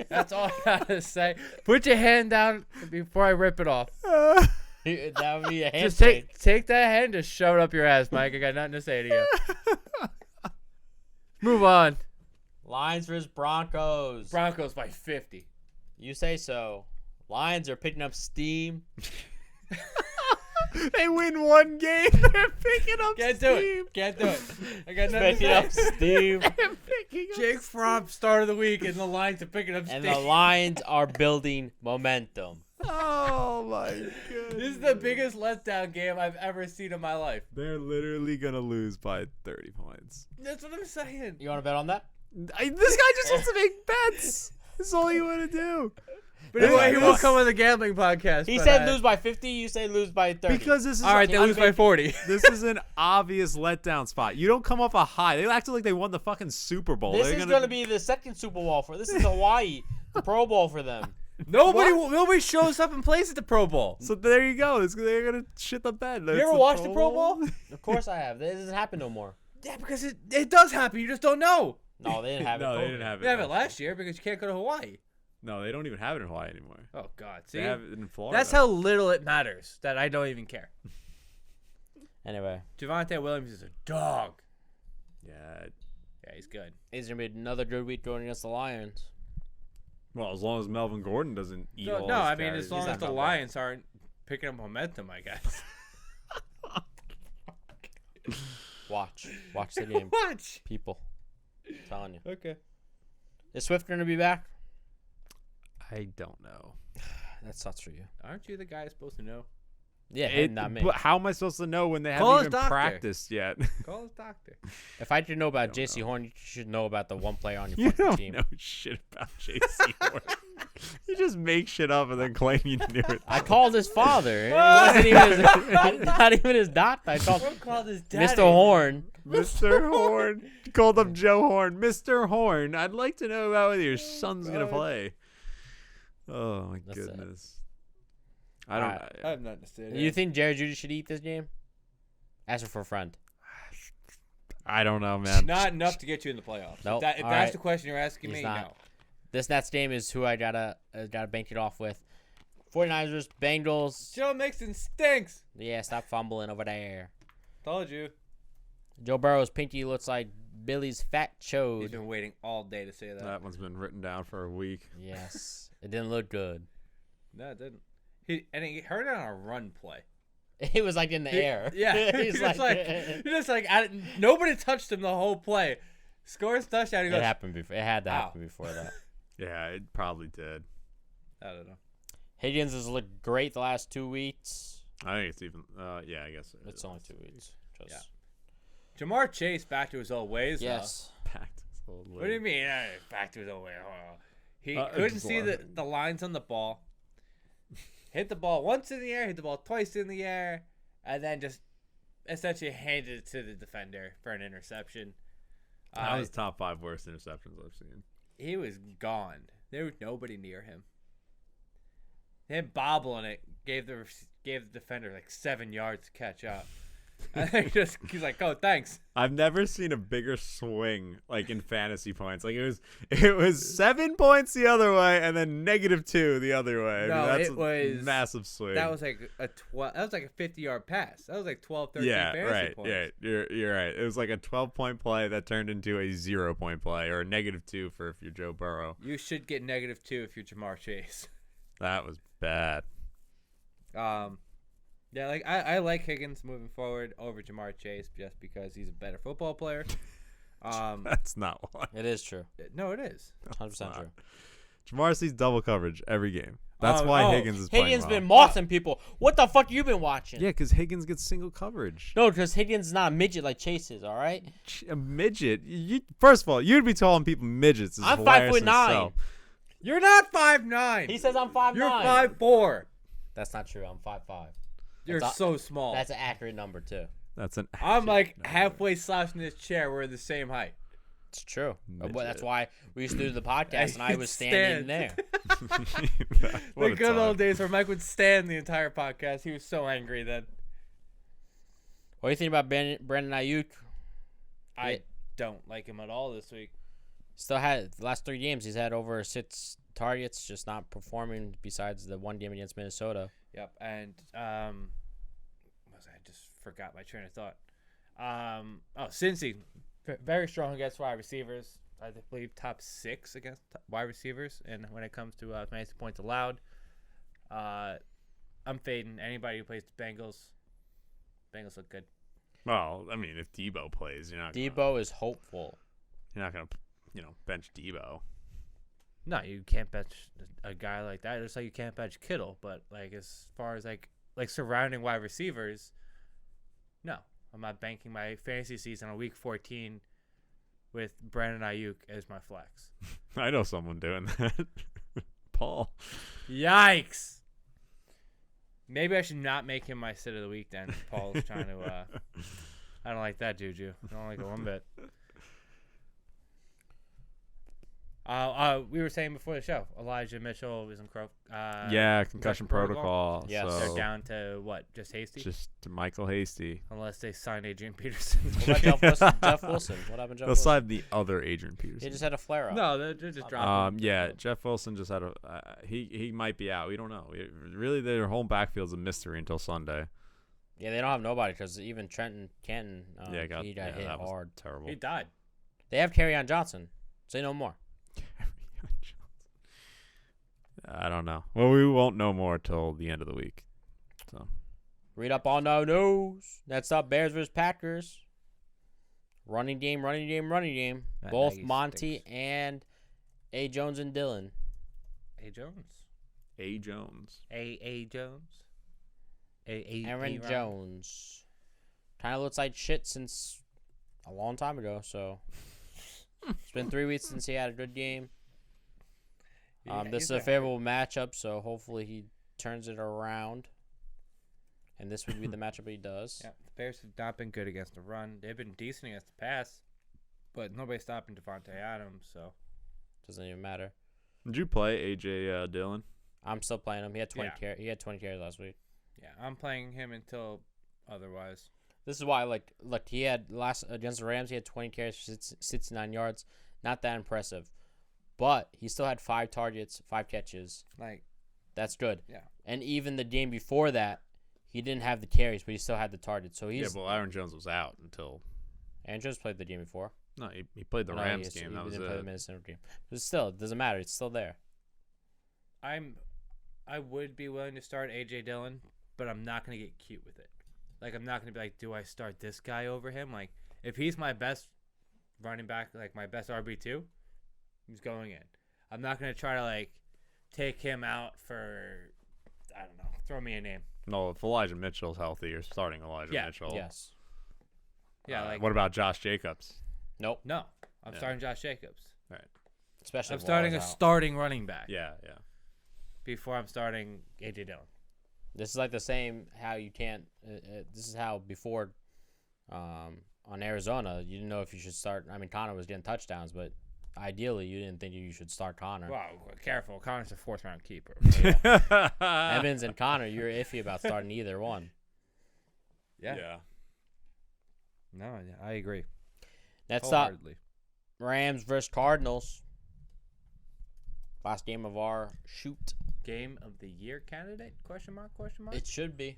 Speaker 2: That's all I gotta say. Put your hand down before I rip it off.
Speaker 1: That would be a handshake.
Speaker 2: Just take that hand, just shove it up your ass, Mike. I got nothing to say to you. Move on.
Speaker 1: Lions versus Broncos.
Speaker 2: Broncos by 50.
Speaker 1: You say so. Lions are picking up steam.
Speaker 3: They win one game. They're picking up
Speaker 2: Can't
Speaker 3: steam.
Speaker 2: do it. Can't do it. I got nothing
Speaker 1: Picking
Speaker 2: to
Speaker 1: up
Speaker 2: say.
Speaker 1: steam.
Speaker 3: They're picking up
Speaker 2: Jake Fromm, start of the week, and the Lions are picking up
Speaker 1: And
Speaker 2: steam.
Speaker 1: the Lions are building momentum.
Speaker 3: Oh my god.
Speaker 2: This is the biggest letdown game I've ever seen in my life.
Speaker 3: They're literally gonna lose by 30 points.
Speaker 2: That's what I'm saying.
Speaker 1: You want to bet on that?
Speaker 3: This guy just wants to make bets. That's all you want to do.
Speaker 2: But anyway, he won't come with a gambling podcast.
Speaker 1: He
Speaker 2: but,
Speaker 1: said lose by 50. You say lose by 30.
Speaker 3: Because this is
Speaker 2: All right, they lose by 40.
Speaker 3: this is an obvious letdown spot. You don't come off a high. They acted like they won the fucking Super Bowl.
Speaker 1: This
Speaker 3: They're
Speaker 1: is going to be the second Super Bowl for. This is Hawaii, the Pro Bowl for them.
Speaker 2: Nobody shows up and plays at the Pro Bowl.
Speaker 3: So there you go. They're gonna shit the bed.
Speaker 1: You ever watched the Pro Bowl? Of course I have. This doesn't happen no more.
Speaker 2: Yeah, because it does happen. You just don't know.
Speaker 1: No, they didn't have it.
Speaker 3: No, they didn't have it.
Speaker 2: They have it last year because you can't go to Hawaii.
Speaker 3: No, they don't even have it in Hawaii anymore.
Speaker 2: Oh God, see,
Speaker 3: They have it in Florida.
Speaker 2: that's how little it matters that I don't even care.
Speaker 1: Anyway,
Speaker 2: Javonte Williams is a dog.
Speaker 3: Yeah.
Speaker 2: Yeah, he's good.
Speaker 1: it's going to be another good week going against the Lions.
Speaker 3: Well, as long as Melvin Gordon doesn't eat all
Speaker 2: No,
Speaker 3: his
Speaker 2: I mean
Speaker 3: carries,
Speaker 2: as long
Speaker 1: He's
Speaker 2: as
Speaker 1: not
Speaker 2: the
Speaker 1: coming.
Speaker 2: Lions aren't picking up momentum, I guess.
Speaker 1: Watch the game,
Speaker 2: Watch.
Speaker 1: people. I'm telling you.
Speaker 2: Okay.
Speaker 1: Is Swift going to be back?
Speaker 3: I don't know.
Speaker 1: That sucks for you.
Speaker 2: Aren't you the guy supposed to know?
Speaker 1: Yeah, him, not me.
Speaker 3: But how am I supposed to know when they
Speaker 2: Call
Speaker 3: haven't
Speaker 2: his
Speaker 3: even
Speaker 2: doctor.
Speaker 3: practiced yet?
Speaker 2: Call his doctor.
Speaker 1: If I didn't know about
Speaker 3: don't
Speaker 1: J.C.
Speaker 3: know.
Speaker 1: Horn, you should know about the one player on your
Speaker 3: You
Speaker 1: fucking
Speaker 3: don't
Speaker 1: team.
Speaker 3: know shit about J.C. Horn. You just make shit up and then claim you knew it.
Speaker 1: I called his father. It wasn't even his, not even his doctor. I called
Speaker 2: Called his daddy.
Speaker 1: Mr. Horn.
Speaker 3: Mr. Horn. You called up Joe Horn. Mr. Horn, I'd like to know about whether your son's going to play. Oh, my
Speaker 1: That's it.
Speaker 3: goodness. I don't
Speaker 1: Alright.
Speaker 2: I have nothing to say.
Speaker 1: You think Jared Judy should eat this game? Ask her for a friend.
Speaker 3: I don't know, man.
Speaker 2: Not enough to get you in the playoffs.
Speaker 1: Nope.
Speaker 2: If
Speaker 1: All
Speaker 2: that's
Speaker 1: right.
Speaker 2: the question you're asking
Speaker 1: He's
Speaker 2: me,
Speaker 1: not.
Speaker 2: no.
Speaker 1: This Nets game is who I gotta bank it off with. 49ers, Bengals.
Speaker 2: Joe Mixon stinks.
Speaker 1: Yeah, stop fumbling over there.
Speaker 2: Told you.
Speaker 1: Joe Burrow's pinky looks like Billy's fat
Speaker 2: He's
Speaker 1: chode.
Speaker 2: been waiting all day to say that.
Speaker 3: That one's been written down for a week.
Speaker 1: Yes, it didn't look good.
Speaker 2: No, it didn't. He heard it on a run play.
Speaker 1: It was like in the air.
Speaker 2: Yeah,
Speaker 1: he's
Speaker 2: nobody touched him the whole play. Scores touchdown. He
Speaker 1: It
Speaker 2: goes,
Speaker 1: happened before. It had to happen before that.
Speaker 3: Yeah, it probably did.
Speaker 2: I don't know.
Speaker 1: Higgins has looked great the last 2 weeks.
Speaker 3: I think it's even. Yeah, I guess
Speaker 1: It's only 2 weeks. Just,
Speaker 2: Yeah. Jamar Chase back to his old ways. though.
Speaker 1: Yes.
Speaker 3: packed.
Speaker 2: What do you mean? Back to his old way. He
Speaker 3: It's
Speaker 2: couldn't see
Speaker 3: blind.
Speaker 2: the lines on the ball. Hit the ball once in the air, hit the ball twice in the air, and then just essentially handed it to the defender for an interception.
Speaker 3: That was top 5 worst interceptions I've seen.
Speaker 2: He was gone. There was nobody near him. Him bobbling it gave the defender like 7 yards to catch up. I think he's like, oh, thanks.
Speaker 3: I've never seen a bigger swing like in fantasy points. Like it was 7 points the other way and then -2 the other way.
Speaker 2: No,
Speaker 3: that's
Speaker 2: it was
Speaker 3: a massive swing.
Speaker 2: That was like a 50-yard pass. That was like 12, 13 fantasy
Speaker 3: right.
Speaker 2: points.
Speaker 3: Yeah, you're right. It was like a 12-point play that turned into a 0-point play or a -2 for if you're Joe Burrow.
Speaker 2: You should get -2 if you're Jamar Chase.
Speaker 3: That was bad.
Speaker 2: Yeah, like I like Higgins moving forward over Jamar Chase just because he's a better football player.
Speaker 3: That's not why.
Speaker 1: It is true.
Speaker 2: No, it is.
Speaker 1: 100% true.
Speaker 3: Jamar sees double coverage every game. That's why Higgins is playing
Speaker 1: Higgins
Speaker 3: well.
Speaker 1: been mossing people. What the fuck you been watching?
Speaker 3: Yeah, because Higgins gets single coverage.
Speaker 1: No, because Higgins is not a midget like Chase is, all right?
Speaker 3: A midget. First of all, you'd be calling people midgets. Is
Speaker 1: I'm
Speaker 3: hilarious
Speaker 1: 5'9".
Speaker 3: in itself.
Speaker 2: You're not 5'9".
Speaker 1: He says I'm 5'9".
Speaker 2: You're 5'4".
Speaker 1: That's not true. I'm 5'5".
Speaker 2: You're so small.
Speaker 1: That's an accurate number too.
Speaker 3: That's an.
Speaker 2: I'm like
Speaker 3: number.
Speaker 2: halfway slouched in this chair. We're the same height.
Speaker 1: It's true. But
Speaker 3: Midget.
Speaker 1: that's why we used to do the podcast, and I was standing there.
Speaker 3: What
Speaker 2: The
Speaker 3: a
Speaker 2: good
Speaker 3: time.
Speaker 2: old days where Mike would stand the entire podcast. He was so angry then.
Speaker 1: What do you think about Brandon Ayuk?
Speaker 2: I don't like him at all this week.
Speaker 1: Still had the last 3 games. He's had over 6 targets, just not performing. Besides the one game against Minnesota.
Speaker 2: Yep, and I just forgot my train of thought. Cincy, very strong against wide receivers. I believe top 6 against wide receivers, and when it comes to fantasy points allowed, I'm fading anybody who plays the Bengals. Bengals look good.
Speaker 3: Well, I mean, if Debo plays,
Speaker 1: Debo is hopeful.
Speaker 3: You're not gonna, bench Debo.
Speaker 2: No, you can't bench a guy like that. Just like you can't bench Kittle, but like as far as like surrounding wide receivers, no, I'm not banking my fantasy season on week 14 with Brandon Ayuk as my flex.
Speaker 3: I know someone doing that. Paul.
Speaker 2: Yikes! Maybe I should not make him my sit of the week then. Paul's trying to. I don't like that, Juju. I don't like it one bit. We were saying before the show, Elijah Mitchell is in
Speaker 3: Concussion protocol.
Speaker 1: Yes.
Speaker 3: So
Speaker 2: They're down to what? Just Hasty?
Speaker 3: just Michael Hasty.
Speaker 2: Unless they sign Adrian Peterson.
Speaker 1: What about Jeff Wilson? What happened to Jeff
Speaker 3: They'll
Speaker 1: Wilson?
Speaker 3: sign the other Adrian Peterson.
Speaker 1: He just had a flare up.
Speaker 2: No, they're just dropping.
Speaker 3: Yeah, Jeff Wilson just had a. He might be out. We don't know. Really, their home backfield's a mystery until Sunday.
Speaker 1: Yeah, they don't have nobody because even Trenton Canton, he got hit
Speaker 3: that was
Speaker 1: hard.
Speaker 3: terrible.
Speaker 2: He died.
Speaker 1: They have Kerryon Johnson. Say no more.
Speaker 3: I don't know. Well, we won't know more till the end of the week. So
Speaker 1: Read up on the news. Next up, Bears versus Packers. Running game.
Speaker 2: That
Speaker 1: Both
Speaker 2: Nagy
Speaker 1: Monty
Speaker 2: stinks.
Speaker 1: and A. Jones and Dylan.
Speaker 2: A. Jones.
Speaker 3: A. Jones.
Speaker 2: A. Jones.
Speaker 1: Aaron Jones. Kind of looks like shit since a long time ago, so it's been 3 weeks since he had a good game. This is a favorable matchup, so hopefully he turns it around. And this would be the matchup he does.
Speaker 2: Yeah, the Bears have not been good against the run. They've been decent against the pass, but nobody's stopping Devonte Adams, so.
Speaker 1: Doesn't even matter.
Speaker 3: Did you play A.J. Dillon?
Speaker 1: I'm still playing him. He had 20
Speaker 2: Yeah.
Speaker 1: He had 20 carries last week.
Speaker 2: Yeah, I'm playing him until otherwise.
Speaker 1: This is why, look, he had last against the Rams, he had 20 carries for 69 yards. Not that impressive. But he still had 5 targets, 5 catches. That's good.
Speaker 2: Yeah.
Speaker 1: And even the game before that, he didn't have the carries, but he still had the targets. So he's
Speaker 3: Aaron Jones was out until.
Speaker 1: Aaron Jones played the game before.
Speaker 3: No, he played the Rams game.
Speaker 1: He
Speaker 3: That was
Speaker 1: didn't play the
Speaker 3: it.
Speaker 1: Minnesota game. But still, it doesn't matter. It's still there.
Speaker 2: I would be willing to start A.J. Dillon, but I'm not going to get cute with it. I'm not going to be like, do I start this guy over him? If he's my best running back, my best RB2, he's going in. I'm not going to try to, take him out for, I don't know, throw me a name.
Speaker 3: No, if Elijah Mitchell's healthy, you're starting Elijah Mitchell.
Speaker 1: Yes.
Speaker 2: Yeah,
Speaker 3: what about Josh Jacobs?
Speaker 1: Nope.
Speaker 2: No, I'm starting Josh Jacobs.
Speaker 3: Right.
Speaker 1: Especially
Speaker 2: I'm
Speaker 1: if
Speaker 2: starting a
Speaker 1: Waddle's out.
Speaker 2: starting running back
Speaker 3: Yeah.
Speaker 2: before I'm starting A.J. Dillon.
Speaker 1: This is like the same how you can't. This is how before, on Arizona, you didn't know if you should start. I mean, Connor was getting touchdowns, but ideally, you didn't think you should start Connor.
Speaker 2: Wow, careful. Connor's a 4th-round keeper.
Speaker 1: Evans and Connor, you're iffy about starting either one.
Speaker 2: Yeah. No, I agree.
Speaker 1: Next up,
Speaker 2: Wholeheartedly.
Speaker 1: Rams versus Cardinals. Last game of our shoot.
Speaker 2: Game of the year candidate? Question mark?
Speaker 1: It should be.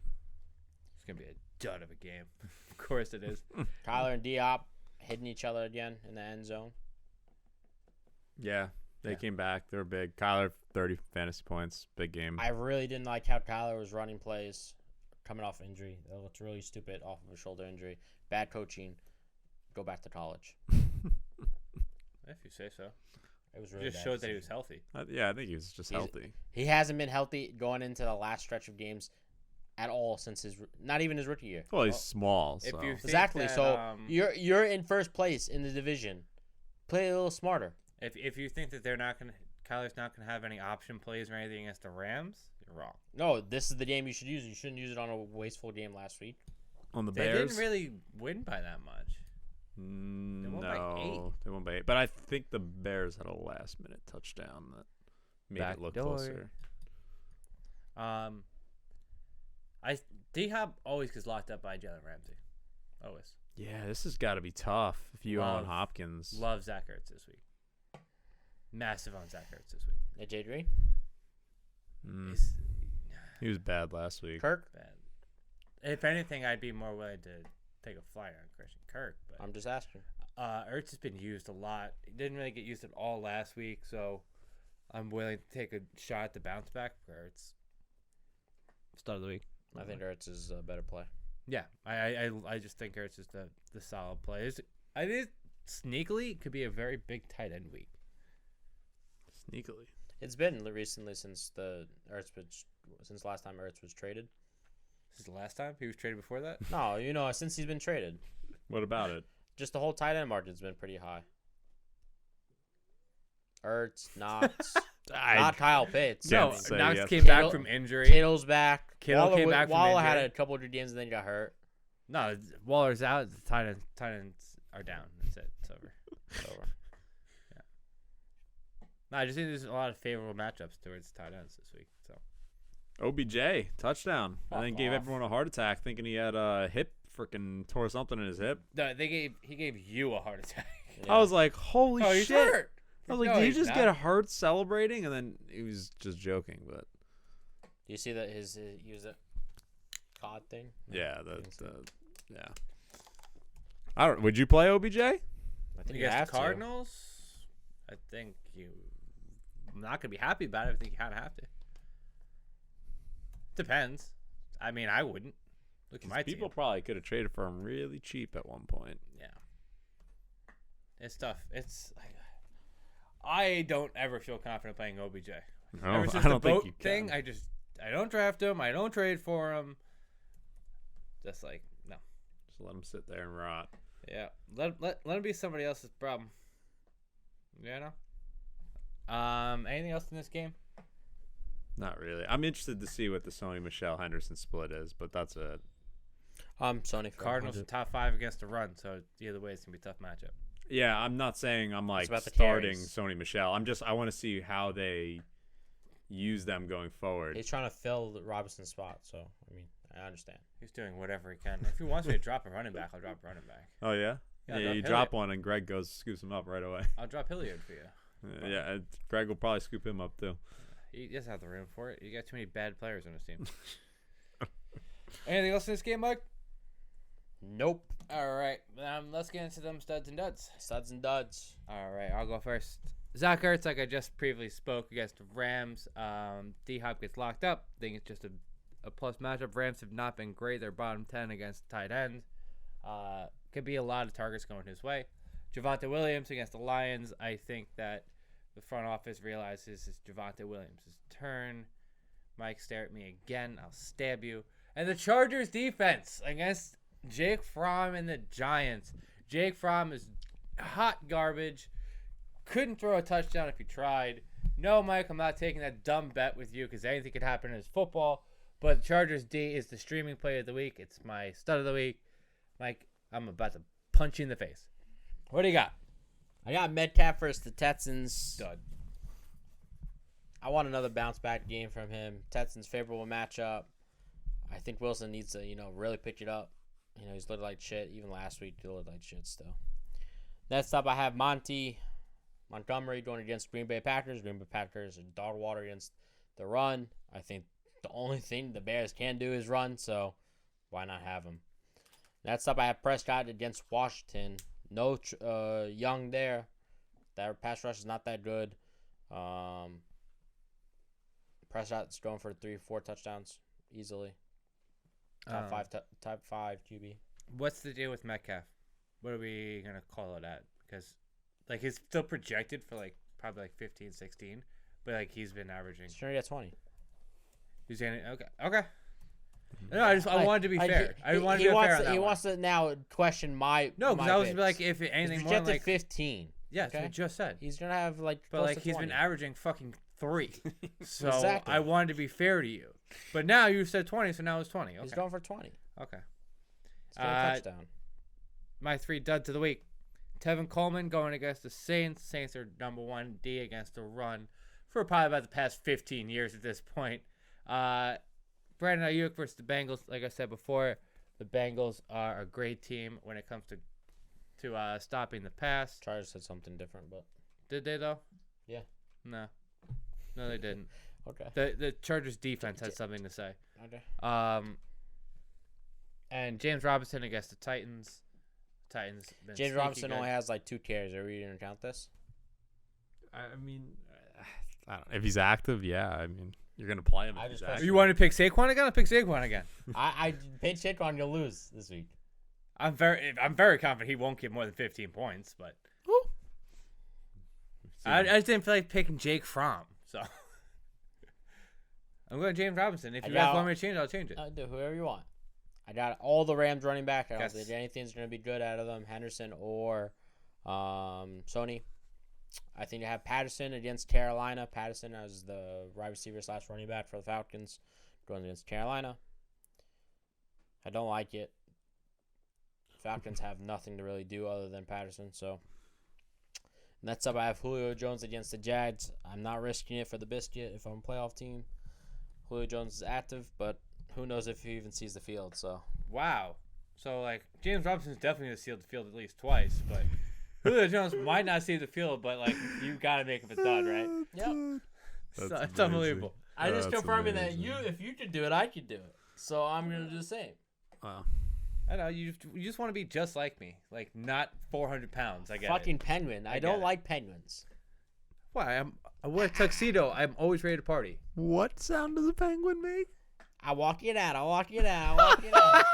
Speaker 2: It's going to be a dud of a game. Of course it is.
Speaker 1: Kyler and Diop hitting each other again in the end zone.
Speaker 3: Yeah. They came back. They were big. Kyler, 30 fantasy points. Big game.
Speaker 1: I really didn't like how Kyler was running plays coming off injury. It looked really stupid off of a shoulder injury. Bad coaching. Go back to college.
Speaker 2: If you say so.
Speaker 1: It was
Speaker 2: It
Speaker 1: really
Speaker 2: just
Speaker 1: bad
Speaker 2: showed that he
Speaker 1: decision.
Speaker 2: was healthy.
Speaker 3: Yeah, I think he was just healthy.
Speaker 1: He hasn't been healthy going into the last stretch of games at all since not even his rookie year.
Speaker 3: Well, he's small.
Speaker 2: if
Speaker 3: So.
Speaker 2: you think
Speaker 1: Exactly.
Speaker 2: that,
Speaker 1: So you're in first place in the division. Play a little smarter.
Speaker 2: if you think that they're not going to Kyler's not going to have any option plays or anything against the Rams, you're wrong.
Speaker 1: No, this is the game you should use. You shouldn't use it on a wasteful game last week.
Speaker 3: On the
Speaker 2: They
Speaker 3: Bears?
Speaker 2: didn't really win by that much. won by 8.
Speaker 3: They won by 8. But I think the Bears had a last-minute touchdown that made it look closer.
Speaker 2: D-Hop always gets locked up by Jalen Ramsey. Always.
Speaker 3: Yeah, this has got to be tough if you own Hopkins.
Speaker 2: Love Zach Ertz this week. Massive on Zach Ertz this week.
Speaker 1: AJ Green?
Speaker 3: He was bad last week.
Speaker 1: Kirk?
Speaker 2: Bad. If anything, I'd be more willing to take a flyer on Christian Kirk. But
Speaker 1: I'm just asking.
Speaker 2: Ertz has been used a lot. He didn't really get used at all last week, so I'm willing to take a shot at the bounce back for Ertz. Start of the week.
Speaker 1: I think Ertz is a better play.
Speaker 2: Yeah, I just think Ertz is the solid play. I think sneakily it could be a very big tight end week.
Speaker 3: Sneakily.
Speaker 1: It's been recently since last time Ertz was traded.
Speaker 2: This is the last time he was traded before that?
Speaker 1: No, since he's been traded.
Speaker 3: What about it?
Speaker 1: Just the whole tight end margin's been pretty high. Ertz, Knox, not Kyle Pitts.
Speaker 2: No,
Speaker 3: Can't say
Speaker 2: Knox
Speaker 3: yes.
Speaker 2: came back from injury.
Speaker 1: Kittle's back.
Speaker 2: Kittle came back from
Speaker 1: Waller had
Speaker 2: injury.
Speaker 1: a couple of games and then he got hurt.
Speaker 2: No, Waller's out. The tight ends are down. That's it. It's over.
Speaker 1: It's over.
Speaker 2: Yeah. No, I just think there's a lot of favorable matchups towards tight ends this week. So
Speaker 3: OBJ, touchdown.
Speaker 1: Fuck
Speaker 3: And then gave
Speaker 1: off.
Speaker 3: everyone a heart attack thinking he had a hip freaking tore something in his hip.
Speaker 2: no, he gave you a heart attack.
Speaker 1: Yeah.
Speaker 3: I was like, holy
Speaker 2: Oh, he's
Speaker 3: shit.
Speaker 2: hurt.
Speaker 3: I was like,
Speaker 2: No,
Speaker 3: did he
Speaker 2: he's
Speaker 3: just
Speaker 2: not.
Speaker 3: get hurt celebrating? And then he was just joking. But
Speaker 1: Do you see that he was a COD thing?
Speaker 3: yeah, yeah. I don't. Would you play OBJ?
Speaker 1: I think you
Speaker 2: Against
Speaker 1: have
Speaker 2: the Cardinals, I think I'm not gonna be happy about it. I think you kind of have to. Depends. I mean, I wouldn't. Look at my
Speaker 3: People
Speaker 2: team.
Speaker 3: probably could have traded for him really cheap at one point.
Speaker 2: Yeah. It's tough. It's like I don't ever feel confident playing OBJ.
Speaker 3: No,
Speaker 2: Ever since
Speaker 3: I
Speaker 2: the
Speaker 3: don't think
Speaker 2: boat
Speaker 3: you
Speaker 2: thing,
Speaker 3: can.
Speaker 2: I don't draft him. I don't trade for him. Just like no.
Speaker 3: Just let him sit there and rot.
Speaker 2: Yeah. Let him be somebody else's problem. Yeah. No. Anything else in this game?
Speaker 3: Not really. I'm interested to see what the Sony Michelle Henderson split is, but that's it.
Speaker 1: Sony for
Speaker 2: Cardinals are
Speaker 1: 100.
Speaker 2: top 5 against the run, so either way it's gonna be a tough matchup.
Speaker 3: Yeah, I'm not saying I'm like
Speaker 1: about the
Speaker 3: starting
Speaker 1: carries.
Speaker 3: Sony Michelle. I want to see how they use them going forward.
Speaker 1: He's trying to fill the Robinson's spot, so I mean, I understand.
Speaker 2: He's doing whatever he can. If he wants me to drop a running back, I'll drop a running back.
Speaker 3: Oh yeah,
Speaker 2: Yeah,
Speaker 3: yeah. You
Speaker 2: drop
Speaker 3: drop one and Greg goes scoops him up right away.
Speaker 2: I'll drop Hilliard for you.
Speaker 3: Yeah, and Greg will probably scoop him up too.
Speaker 2: He doesn't have the room for it. You got too many bad players on his team. Anything else in this game, Mike?
Speaker 1: Nope.
Speaker 2: All right, let's get into them studs and duds.
Speaker 1: Studs and duds.
Speaker 2: All right, I'll go first. Zach Ertz, like I just previously spoke against the Rams. D-Hop gets locked up. I think it's just a plus matchup. Rams have not been great. They're bottom 10 against tight end. Could be a lot of targets going his way. Javonte Williams against the Lions. I think that the front office realizes it's Javonte Williams' turn. Mike, stare at me again. I'll stab you. And the Chargers defense against Jake Fromm and the Giants. Jake Fromm is hot garbage. Couldn't throw a touchdown if he tried. No, Mike, I'm not taking that dumb bet with you because anything could happen in football. But Chargers D is the streaming play of the week. It's my stud of the week. Mike, I'm about to punch you in the face. What do you got?
Speaker 1: I got Metcalf versus the Texans.
Speaker 2: Stud.
Speaker 1: I want another bounce back game from him. Texans favorable matchup. I think Wilson needs to, really pick it up. He's looked like shit. Even last week, he looked like shit still. Next up, I have Monty Montgomery going against Green Bay Packers. Green Bay Packers are dog water against the run. I think the only thing the Bears can do is run, so why not have him? Next up, I have Prescott against Washington. No Young there. That pass rush is not that good. Prescott's going for 3-4 touchdowns easily. Top five QB.
Speaker 2: What's the deal with Metcalf? What are we going to call it at? Because, he's still projected for, probably 15, 16. But, he's been averaging.
Speaker 1: He's trying to get 20.
Speaker 2: He's going to. Okay. No, I wanted to be fair. I wanted to be fair on that
Speaker 1: He
Speaker 2: one.
Speaker 1: wants to now question my.
Speaker 2: No, because
Speaker 1: my
Speaker 2: I was
Speaker 1: picks.
Speaker 2: like, if
Speaker 1: He's
Speaker 2: anything more
Speaker 1: projected
Speaker 2: like
Speaker 1: 15.
Speaker 2: Yeah, that's what I
Speaker 1: Okay.
Speaker 2: just said.
Speaker 1: He's gonna have like.
Speaker 2: But
Speaker 1: close
Speaker 2: like
Speaker 1: to
Speaker 2: he's
Speaker 1: 20.
Speaker 2: been averaging fucking 3. So
Speaker 1: Exactly.
Speaker 2: I wanted to be fair to you. But now you said 20, so now it's 20. Okay.
Speaker 1: He's going for 20.
Speaker 2: Okay.
Speaker 1: He's going a touchdown.
Speaker 2: My 3 duds of the week. Tevin Coleman going against the Saints. Saints are number 1 D against the run for probably about the past 15 years at this point. Brandon Ayuk versus the Bengals. Like I said before, the Bengals are a great team when it comes to stopping the pass.
Speaker 1: Chargers said something different, but
Speaker 2: Did they though?
Speaker 1: Yeah.
Speaker 2: No, they didn't.
Speaker 1: okay.
Speaker 2: The Chargers defense had something to say.
Speaker 1: Okay.
Speaker 2: And James Robinson against the Titans. Titans. Been
Speaker 1: James
Speaker 2: sneaky
Speaker 1: Robinson
Speaker 2: good.
Speaker 1: only has like 2 carries. Are we gonna count this?
Speaker 3: I mean, I don't know. If he's active, yeah. I mean, you're gonna play him.
Speaker 1: I
Speaker 3: If he's
Speaker 1: just
Speaker 3: active.
Speaker 2: You want to pick Saquon again? I'll pick Saquon again.
Speaker 1: I paid Saquon to lose this week.
Speaker 2: I'm very confident he won't get more than 15 points, but I just didn't feel like picking Jake Fromm, so I'm going James Robinson. If you guys want me to change it, I'll change it.
Speaker 1: Do whoever you want. I got all the Rams running back. I don't
Speaker 2: Yes.
Speaker 1: think anything's going to be good out of them. Henderson or Sony. I think I have Patterson against Carolina. Patterson as the wide receiver / running back for the Falcons going against Carolina. I don't like it. Falcons have nothing to really do other than Patterson. So next up, I have Julio Jones against the Jags. I'm not risking it for the biscuit if I'm a playoff team. Julio Jones is active, but who knows if he even sees the field. So
Speaker 2: Wow. So like James Robinson's definitely going to see the field at least twice, but Julio Jones might not see the field, but like you got to make him a dud, right?
Speaker 1: yep.
Speaker 2: So, it's unbelievable.
Speaker 1: I just
Speaker 3: That's
Speaker 1: confirming that
Speaker 3: amazing.
Speaker 1: if you could do it, I could do it. So I'm gonna do the same.
Speaker 3: Wow.
Speaker 2: I know you just want to be just like me, like not 400 pounds. I get
Speaker 1: Fucking
Speaker 2: it.
Speaker 1: penguin. I
Speaker 2: get
Speaker 1: don't
Speaker 2: it.
Speaker 1: like penguins.
Speaker 2: Why? I wear a tuxedo. I'm always ready to party.
Speaker 3: What sound does a penguin make?
Speaker 1: I walk it out. I walk it out. I walk it out.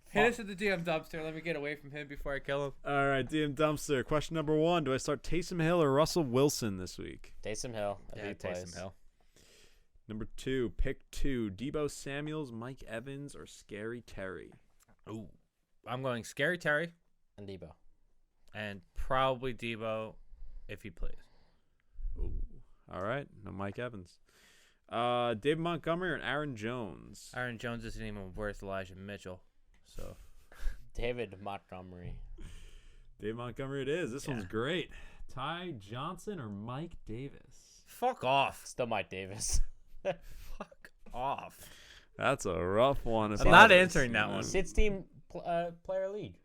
Speaker 2: Hit us at the DM dumpster. Let me get away from him before I kill him.
Speaker 3: All right, DM Dumpster. Question number 1: do I start Taysom Hill or Russell Wilson this week?
Speaker 1: Taysom Hill. If he plays.
Speaker 2: Taysom Hill.
Speaker 3: Number 2, pick 2: Debo Samuels, Mike Evans, or Scary Terry?
Speaker 2: Ooh. I'm going Scary Terry
Speaker 1: And Debo.
Speaker 2: and probably Debo if he plays.
Speaker 3: Ooh. All right, no Mike Evans. David Montgomery or Aaron Jones?
Speaker 2: Aaron Jones isn't even worth Elijah Mitchell. So
Speaker 1: David Montgomery.
Speaker 3: David Montgomery it is. This
Speaker 2: Yeah.
Speaker 3: one's great. Ty Johnson or Mike Davis?
Speaker 2: fuck off.
Speaker 1: Still Mike Davis.
Speaker 2: Fuck off.
Speaker 3: That's a rough one. if
Speaker 2: I'm
Speaker 3: I
Speaker 2: not
Speaker 3: was-
Speaker 2: answering that one.
Speaker 1: 16 player league.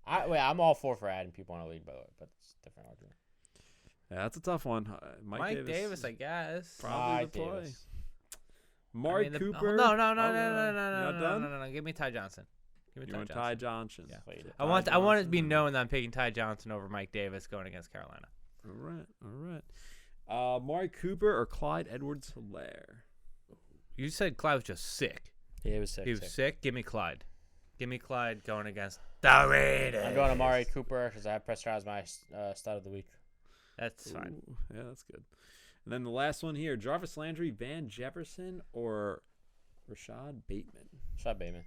Speaker 1: I'm all for adding people on a league, by the way, but it's a different argument.
Speaker 3: Yeah, that's a tough one.
Speaker 2: Mike Davis, I guess.
Speaker 3: Probably
Speaker 1: Mike
Speaker 3: the play.
Speaker 1: Davis.
Speaker 3: Mari
Speaker 2: I mean,
Speaker 3: Cooper.
Speaker 2: No.
Speaker 3: Oh, you're not done?
Speaker 2: No. Give me Ty Johnson. Give me
Speaker 3: You
Speaker 2: Ty
Speaker 3: want
Speaker 2: Johnson.
Speaker 3: Ty Johnson?
Speaker 2: Yeah.
Speaker 1: Played it.
Speaker 2: I want it to be
Speaker 3: Johnson.
Speaker 2: known that I'm picking Ty Johnson over Mike Davis going against Carolina.
Speaker 3: All right. Mari Cooper or Clyde Edwards-Helaire?
Speaker 2: You said Clyde was just sick.
Speaker 1: Yeah, he was sick.
Speaker 2: He was sick. Give me Clyde. Give me Clyde going against the Raiders.
Speaker 1: I'm going to Amari Cooper because I have Prescott as my stud of the week.
Speaker 2: That's fine.
Speaker 3: Ooh, yeah, that's good. And then the last one here: Jarvis Landry, Van Jefferson, or Rashad Bateman?
Speaker 1: Shot Bateman.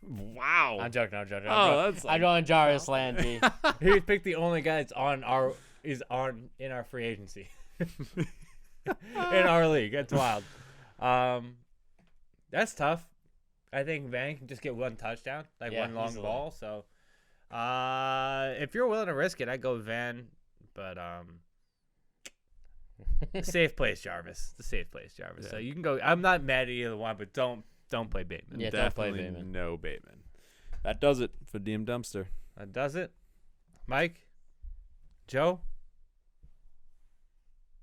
Speaker 3: Wow.
Speaker 1: I'm joking. I'm joking.
Speaker 3: that's
Speaker 1: I'm going Jarvis Landry.
Speaker 2: He picked the only guy that's in our free agency. In our league. That's wild. That's tough. I think Van can just get one touchdown, like
Speaker 1: Yeah,
Speaker 2: one long
Speaker 1: easily.
Speaker 2: ball. So, if you're willing to risk it, I'd go Van. But the safe place, Jarvis. The safe place, Jarvis. So
Speaker 3: Yeah.
Speaker 2: you can go. I'm not mad at either one, but don't play Bateman.
Speaker 1: Yeah, don't play
Speaker 3: Definitely
Speaker 1: Bateman.
Speaker 3: no Bateman. That does it for DM Dumpster.
Speaker 2: That does it. Mike, Joe.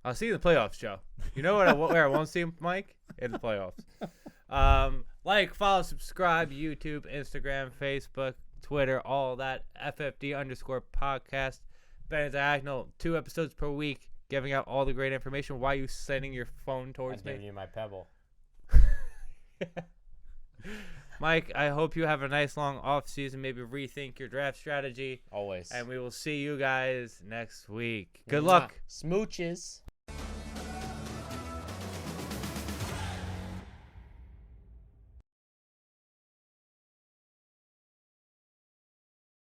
Speaker 2: I'll see you in the playoffs, Joe. You know where I won't see him, Mike? In the playoffs. Like, follow, subscribe, YouTube, Instagram, Facebook, Twitter, all that. FFD_podcast. Ben Diagonal, 2 episodes per week, giving out all the great information. Why are you sending your phone
Speaker 1: I'm
Speaker 2: towards
Speaker 1: giving
Speaker 2: me?
Speaker 1: you my pebble.
Speaker 2: Mike, I hope you have a nice long off season. Maybe rethink your draft strategy.
Speaker 1: Always.
Speaker 2: And we will see you guys next week. Good luck.
Speaker 1: Smooches.